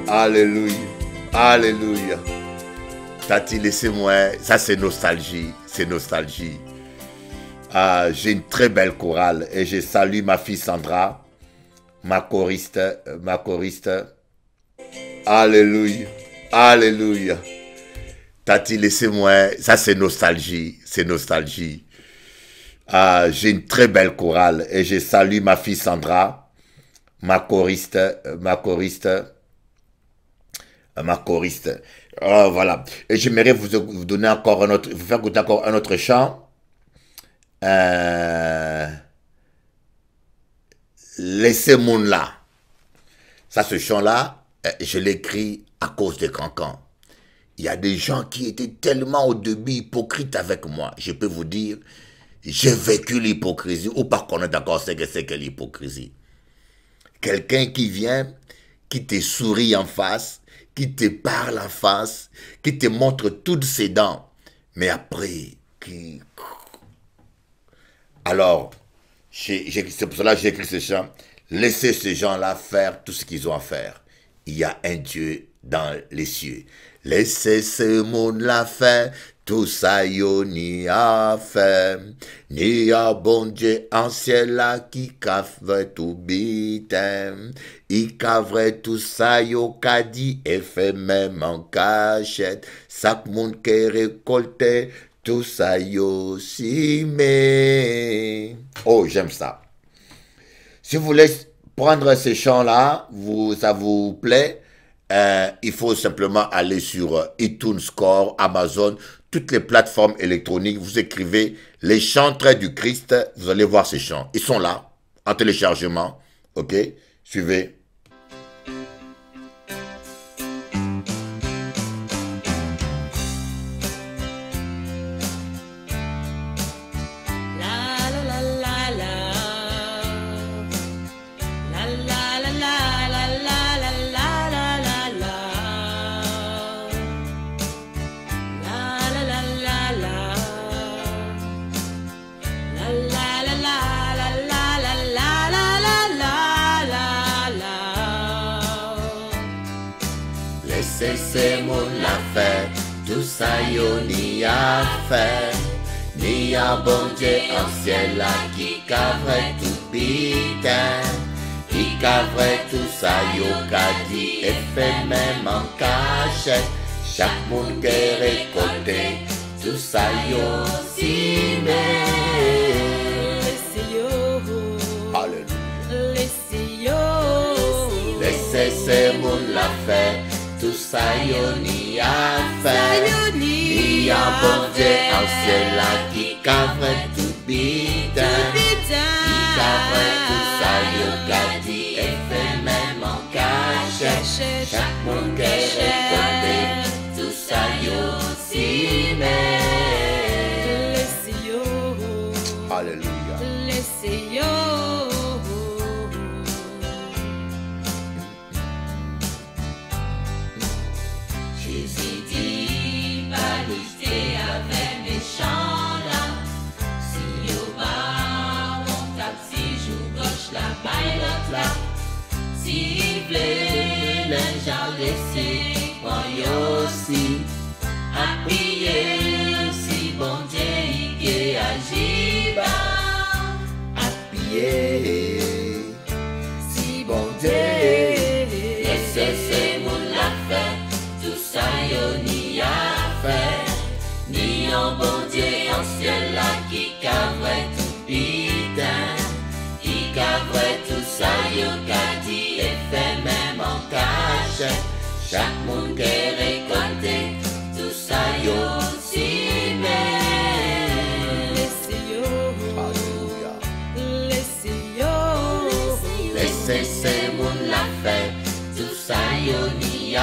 Alléluia. Alléluia. Tati, laissez-moi. Ça, c'est nostalgie. C'est nostalgie. J'ai une très belle chorale et je salue ma fille Sandra, ma choriste. Alléluia. Alléluia. Tati, laissez-moi. Ça, c'est nostalgie. C'est nostalgie. J'ai une très belle chorale et je salue ma fille Sandra, ma choriste. Voilà. Et j'aimerais vous donner encore un autre, vous faire goûter encore un autre chant. Laissez-moi là. Ça, ce chant-là, je l'écris à cause des cancans. Il y a des gens qui étaient tellement au début hypocrites avec moi. Je peux vous dire, j'ai vécu l'hypocrisie, ou par contre, d'accord, c'est que l'hypocrisie. Quelqu'un qui vient, qui te sourit en face, qui te parle en face, qui te montre toutes ses dents, mais après, qui... Alors, c'est pour cela que j'ai écrit ce chant. Laissez ces gens-là faire tout ce qu'ils ont à faire. Il y a un Dieu dans les cieux. Laissez ce monde-là faire tout ça, yo ni a fait. Ni a bon Dieu en ciel là qui cavre tout bitem. Il cavre tout ça, yo qu'a dit et fait même en cachette. Chaque monde qui récolté. Tout ça yo si mais. Oh, j'aime ça. Si vous voulez prendre ces chants-là, ça vous plaît, il faut simplement aller sur iTunes Score, Amazon, toutes les plateformes électroniques. Vous écrivez les chants du Christ, vous allez voir ces chants. Ils sont là, en téléchargement. Ok, suivez. C'est mon affaire, tout ça yo ni a fait, ni a bon Dieu en ciel là qui cavre tout bitin, qui cavre tout ça yo qu'a dit et fait même en cachette, chaque monde qui récolté, tout ça yo si mais. Laissez yo, alléluia, laissez yo, laissez c'est mon affaire. Tout ça yo ni a fait, ni a bon Dieu en ciel là qui cavre tout bitin, qui cavre tout ça yo qu'a dit et fait même en cachette, chaque monde qui récolté, tout ça yo si mais. Laissez yo, alléluia, laissez yo. Si blé, les gens laissés, moi aussi, appuyer, si bon Dieu y agit, appuyer, si bon Dieu, laissez ces mots la fait, tout ça yo ni a fait, ni un bon Dieu en ciel là qui cavre tout bitin, qui cavre tout ça yo qu'a dit et fait même en cachette, chaque monde qui récolté, tout ça yo si mais. Laissez yo, alléluia, laissez yo, laissez ces monde la fait, tout ça yo ni a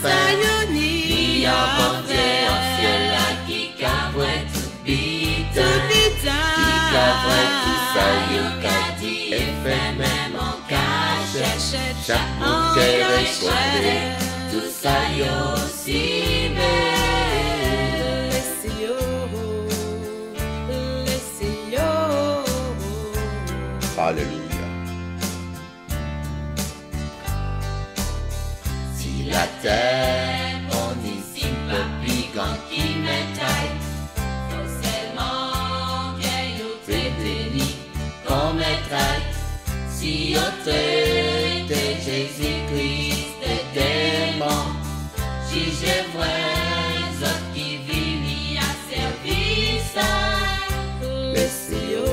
fait, ni a bon Dieu en ciel là qui cavre tout bitin, qui cavre tout ça yo qu'a dit et fait même en cachette, chaque monde qui récolté, tout ça yo si mais. Laissez yo, laissez yo. Alléluia. Si la terre, on ici pas plus grand qui m'étaille. Faut seulement qu'il y ait béni comme étraille. Si yo traite Jésus-Christ de démon, si je vois autres qui vivent à service, laissez-yo.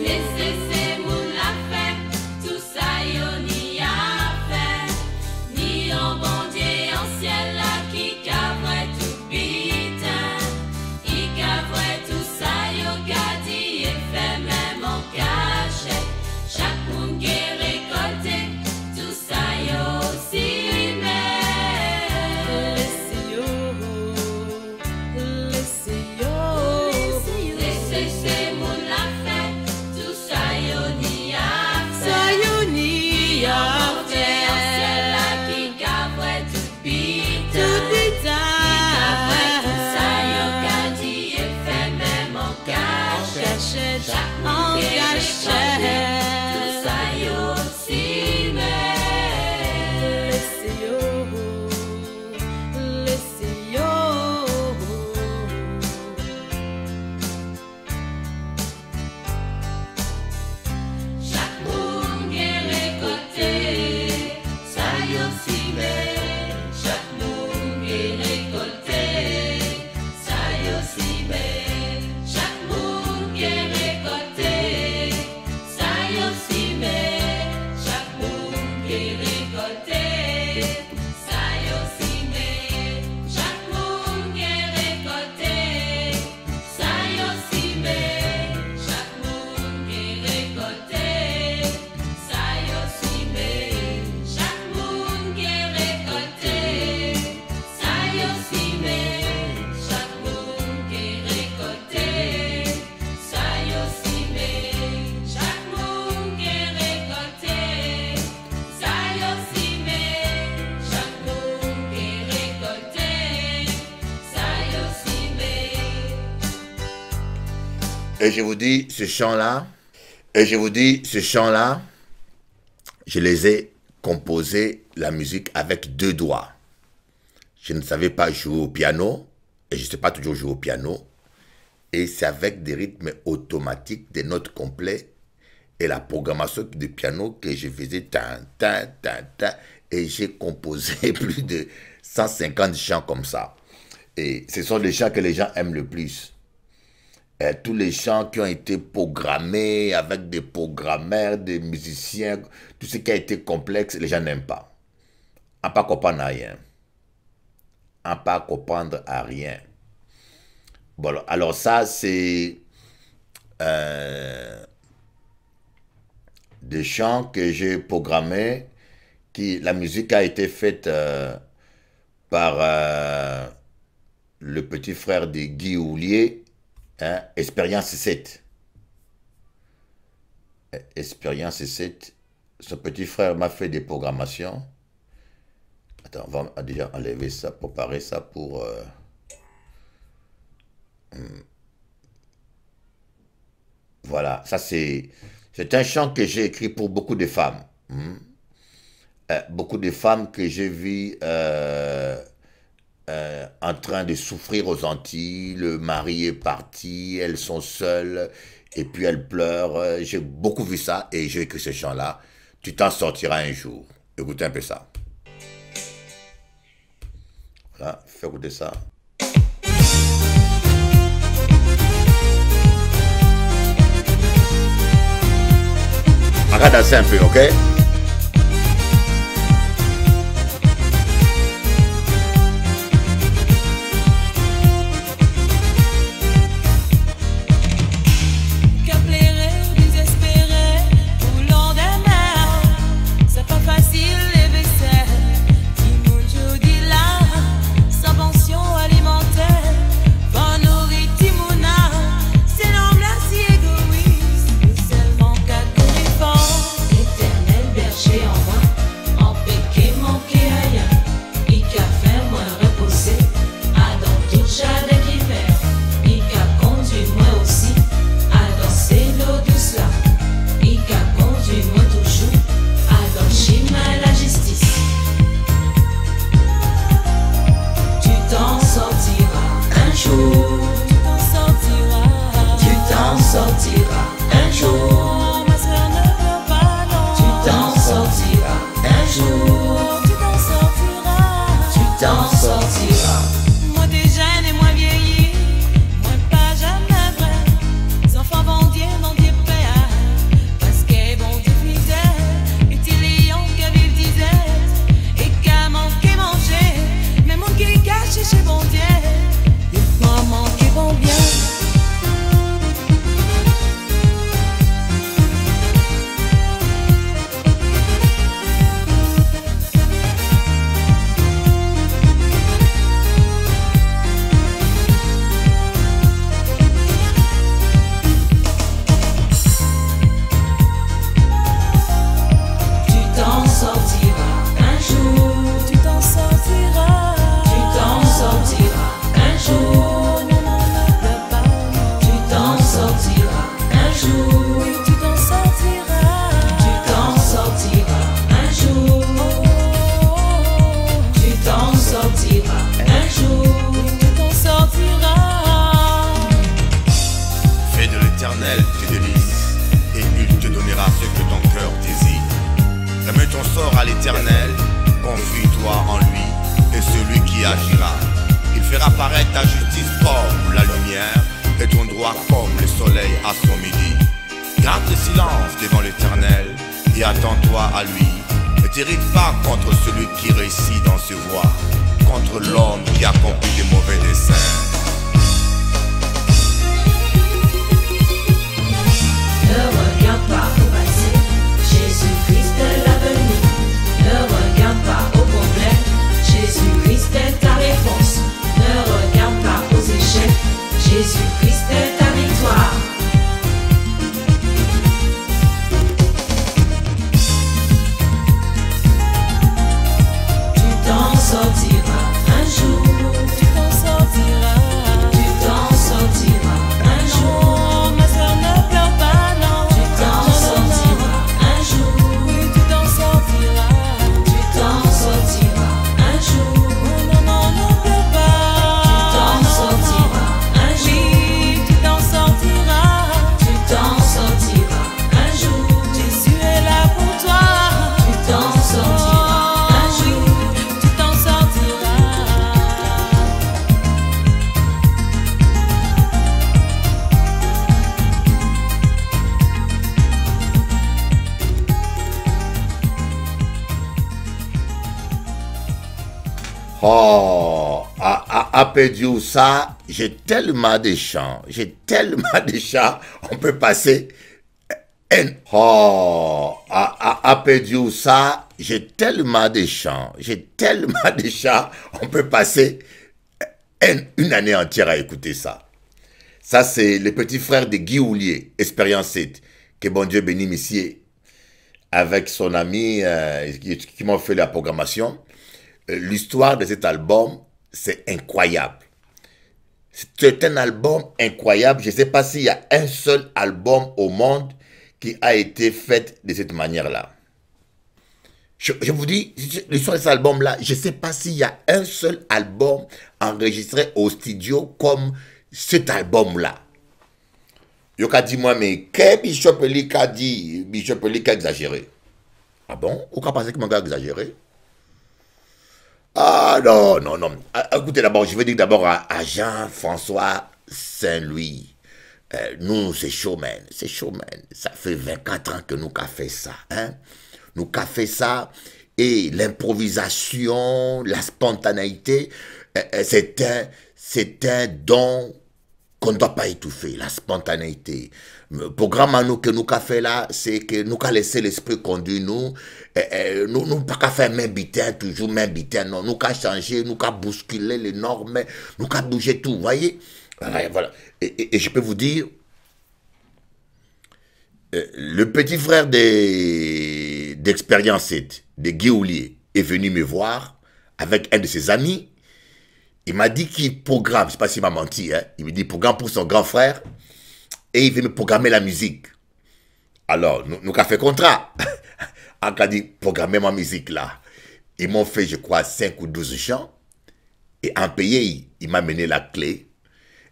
Laissez ces moules la faire, tout ça yo ni a fait. Ni en bon Dieu en ciel là qui cavrait tout bitin. Qui cavrait tout ça yo gadi et fait même en cachet. Chaque monde qui est récolté, tout ça yo aussi met. Laissez-yo. Laissez ces moules la faire, tout ça yo ni a fait. Ni en bon Dieu en ciel là qui cavrait tout bitin. Qui cavrait tout ça yo gadi et fait même en cachet. Chaque monde qui est récolté, tout ça yo aussi met. Chaque monde qui est récolté, ça y aussi met. Chaque monde qui est récolté, ça y aussi met. Chaque monde qui est récolté, ça y aussi met. Chaque monde qui est récolté, ça y aussi met. Chaque monde qui est récolté, ça y aussi met. Chaque monde qui est récolté, ça y aussi met. Chaque monde qui est récolté, ça y aussi met. Chaque monde qui est récolté, ça y aussi met. Chaque monde qui est récolté, ça y aussi met. Chaque monde qui est récolté, ça y aussi met. Et je vous dis, ce chant-là, je les ai composés, la musique, avec 2 doigts. Je ne savais pas jouer au piano, et je ne sais pas toujours jouer au piano. Et c'est avec des rythmes automatiques, des notes complètes, et la programmation de piano que je faisais, et j'ai composé plus de 150 chants comme ça. Et ce sont les chants que les gens aiment le plus. Tous les chants qui ont été programmés avec des programmeurs, des musiciens, tout ce qui a été complexe, les gens n'aiment pas. À pas comprendre à rien. À pas comprendre à rien. Bon, alors ça, c'est des chants que j'ai programmés, la musique a été faite par le petit frère de Guy Houlier, hein, Expérience 7. Expérience 7. Son petit frère m'a fait des programmations. Attends, on va déjà enlever ça, préparer ça pour... Voilà, ça c'est un chant que j'ai écrit pour beaucoup de femmes. Beaucoup de femmes que j'ai vues en train de souffrir aux Antilles. Le mari est parti, elles sont seules et puis elles pleurent. J'ai beaucoup vu ça et j'ai écrit ce chant-là. Tu t'en sortiras un jour. Écoutez un peu ça. Voilà, fais écouter ça. Regarde danser un peu, ok? Éternel fort à l'Éternel, confie-toi en lui, et celui qui agira. Il fera paraître ta justice comme la lumière, et ton droit comme le soleil à son midi. Garde le silence devant l'Éternel, et attends-toi à lui. Ne t'irrite pas contre celui qui réussit dans ses voies, contre l'homme qui accomplit des mauvais desseins. Ne regarde pas au passé, Jésus-Christ est l'avenir. Ne regarde pas au problème, Jésus-Christ est ta réponse. Ne regarde pas aux échecs, Jésus-Christ est ta victoire. Tu t'en sortiras un jour. Tu t'en sortiras. Tu t'en sortiras un jour. Non, ma soeur, ne pleure pas, non. Tu t'en sortiras un jour. Oui, tu t'en sortiras. Tu t'en sortiras un jour. Oh non, non, ne pleure pas. Tu t'en sortiras un jour. Oui, tu t'en sortiras. Tu t'en sortiras un jour. Jésus est là pour toi. Tu t'en sortiras un jour. Tu t'en sortiras. Oh, à Pédiou, ça, j'ai tellement de chants, on peut passer Oh, à Pédiou, ça, j'ai tellement de chants, on peut passer une année entière à écouter ça. Ça, c'est le petit frère de Guy Houllier, Expérience 7, que bon Dieu bénisse ici, avec son ami qui m'ont fait la programmation. L'histoire de cet album, c'est incroyable. C'est un album incroyable. Je ne sais pas s'il y a un seul album au monde qui a été fait de cette manière-là. Je vous dis, l'histoire de cet album-là, je ne sais pas s'il y a un seul album enregistré au studio comme cet album-là. Yoka dit moi, mais qu'est-ce que Bishop Eli a dit? Bishop Eli a exagéré. Ah bon? Ou qu'a pensé que mon gars a exagéré? Ah non. Écoutez d'abord, je vais dire d'abord à Jean-François Saint-Louis. Nous, c'est showman. Ça fait 24 ans que nous avons fait ça. Hein? Nous avons fait ça. Et l'improvisation, la spontanéité, c'est un don qu'on ne doit pas étouffer, la spontanéité. Le programme à nous que nous avons fait là, c'est que nous avons laissé l'esprit conduire nous. Nous pas qu'à faire même bitin, toujours même bitin, non. Nous avons changé, nous avons bousculé les normes, nous avons bougé tout, vous voyez. Voilà. Et je peux vous dire, le petit frère d'Expérience 7, de Guy Houllier, est venu me voir avec un de ses amis. Il m'a dit qu'il programme, je ne sais pas s'il m'a menti, hein. Il me dit programme pour son grand frère et il veut me programmer la musique. Alors, nous avons fait contrat. On a dit programmer ma musique là. Ils m'ont fait, je crois, 5 ou 12 chants. Et en payé, il m'a mené la clé.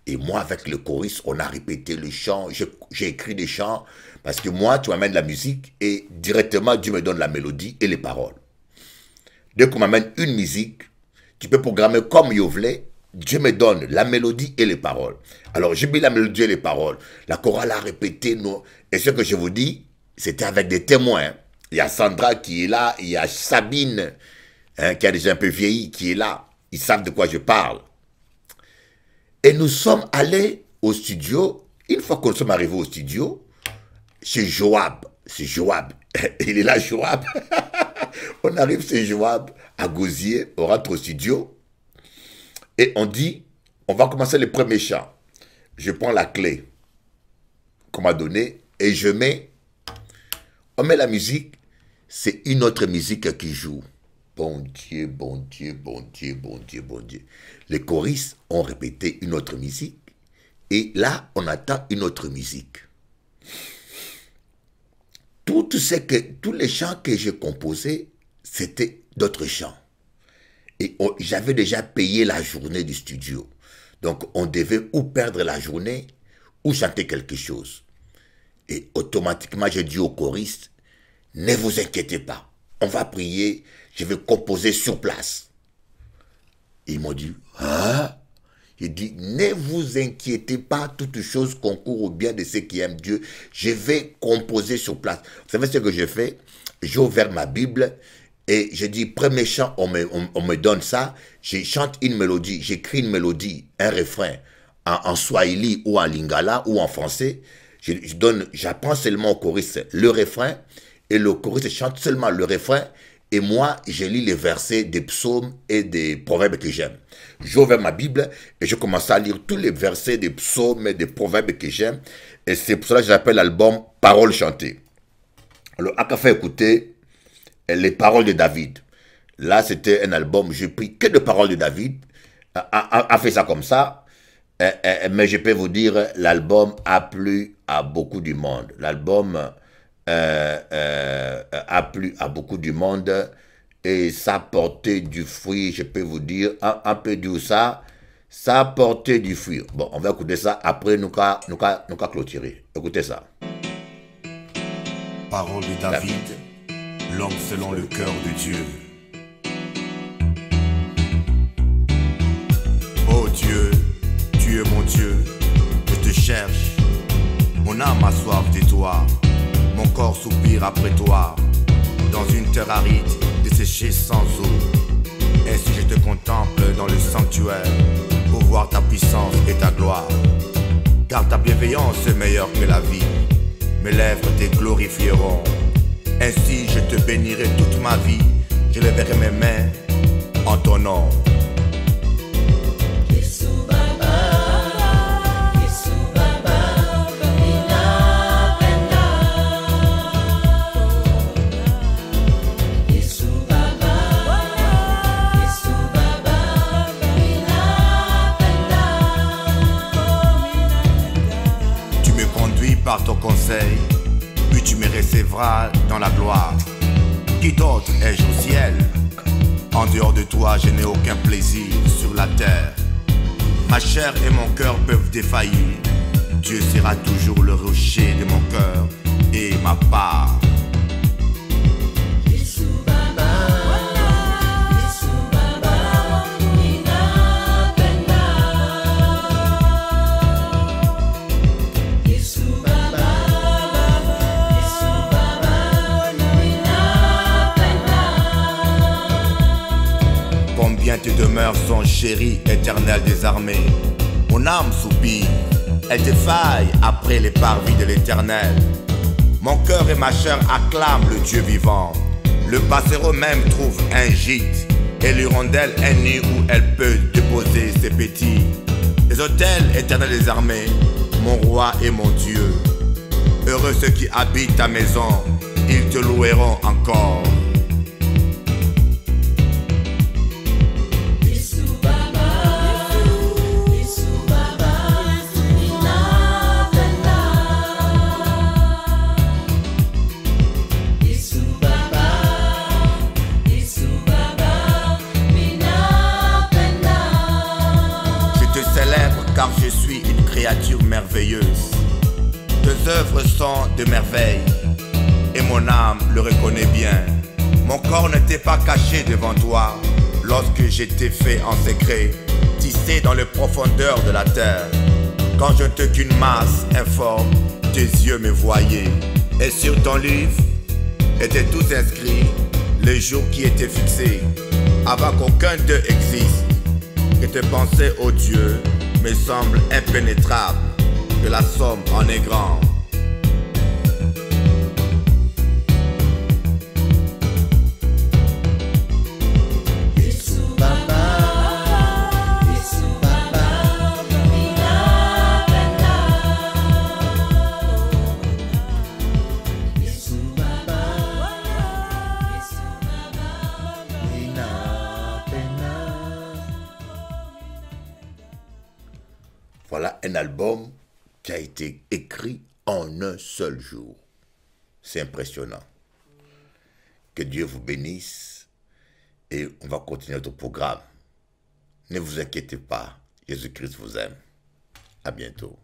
Et moi, avec le choriste, on a répété le chant. J'ai écrit des chants parce que moi, tu m'amènes la musique et directement, Dieu me donne la mélodie et les paroles. Dès qu'on m'amène une musique, tu peux programmer comme il voulait. Dieu me donne la mélodie et les paroles. Alors, j'ai mis la mélodie et les paroles. La chorale a répété. Et ce que je vous dis, c'était avec des témoins. Il y a Sandra qui est là. Il y a Sabine, hein, qui a déjà un peu vieilli, qui est là. Ils savent de quoi je parle. Et nous sommes allés au studio. Une fois que nous sommes arrivés au studio, chez Joab. C'est Joab. Il est là, Joab. On arrive chez Joab, à Gosier, on rentre au studio. Et on dit, on va commencer le premier chant. Je prends la clé qu'on m'a donnée et on met la musique. C'est une autre musique qui joue. Bon Dieu. Les choristes ont répété une autre musique. Et là, on attend une autre musique. Tous les chants que j'ai composés, c'était d'autres chants. Et j'avais déjà payé la journée du studio. Donc, on devait ou perdre la journée ou chanter quelque chose. Et automatiquement, j'ai dit au choriste, ne vous inquiétez pas. on va prier, je vais composer sur place. Et ils m'ont dit, ah. Il dit, ne vous inquiétez pas, toutes choses concourent au bien de ceux qui aiment Dieu. Je vais composer sur place. Vous savez ce que j'ai fait? J'ai ouvert ma Bible et j'ai dit, premier chant, on me donne ça. Je chante une mélodie, j'écris une mélodie, un refrain en swahili ou en lingala ou en français. J'apprends seulement au choriste le refrain et le choriste chante seulement le refrain. Et moi, je lis les versets des psaumes et des proverbes que j'aime. J'ai ouvert ma Bible et je commence à lire tous les versets des psaumes et des proverbes que j'aime. Et c'est pour cela que j'appelle l'album Paroles chantées. Alors, à fait écouter les paroles de David. Là, c'était un album, j'ai pris que de paroles de David. A fait ça comme ça. Mais je peux vous dire, l'album a plu à beaucoup du monde. L'album a plu à beaucoup du monde et ça a porté du fruit, je peux vous dire, un peu dur ça a porté du fruit. Bon, on va écouter ça, après nous qu'à clôturer. Écoutez ça. Parole de David, l'homme selon le cœur de Dieu. Oh Dieu, tu es mon Dieu, je te cherche, mon âme a soif de toi. Mon corps soupire après toi, dans une terre aride, desséchée sans eau. Ainsi je te contemple dans le sanctuaire, pour voir ta puissance et ta gloire. Car ta bienveillance est meilleure que la vie, mes lèvres te glorifieront. Ainsi je te bénirai toute ma vie, je lèverai mes mains en ton nom. Par ton conseil, puis tu me recevras dans la gloire. Qui d'autre ai-je au ciel? En dehors de toi, je n'ai aucun plaisir sur la terre. Ma chair et mon cœur peuvent défaillir. Dieu sera toujours le rocher de mon cœur et ma part. Tes demeures sont chéries, éternelles des armées. Mon âme soupire, elle défaille après les parvis de l'éternel. Mon cœur et ma chair acclament le Dieu vivant. Le passereau même trouve un gîte et l'hirondelle un nid où elle peut déposer ses petits. Les autels éternels des armées, mon roi et mon Dieu. Heureux ceux qui habitent ta maison, ils te loueront encore. Car je suis une créature merveilleuse. Tes œuvres sont de merveille et mon âme le reconnaît bien. Mon corps n'était pas caché devant toi lorsque j'étais fait en secret, tissé dans les profondeurs de la terre. Quand je n'étais qu'une masse informe, tes yeux me voyaient. Et sur ton livre étaient tous inscrits les jours qui étaient fixés, avant qu'aucun d'eux existe. Que tes pensées, ô Dieu, me semble impénétrable, que la somme en est grande. Voilà un album qui a été écrit en un seul jour. C'est impressionnant. Que Dieu vous bénisse et on va continuer notre programme. Ne vous inquiétez pas, Jésus-Christ vous aime. À bientôt.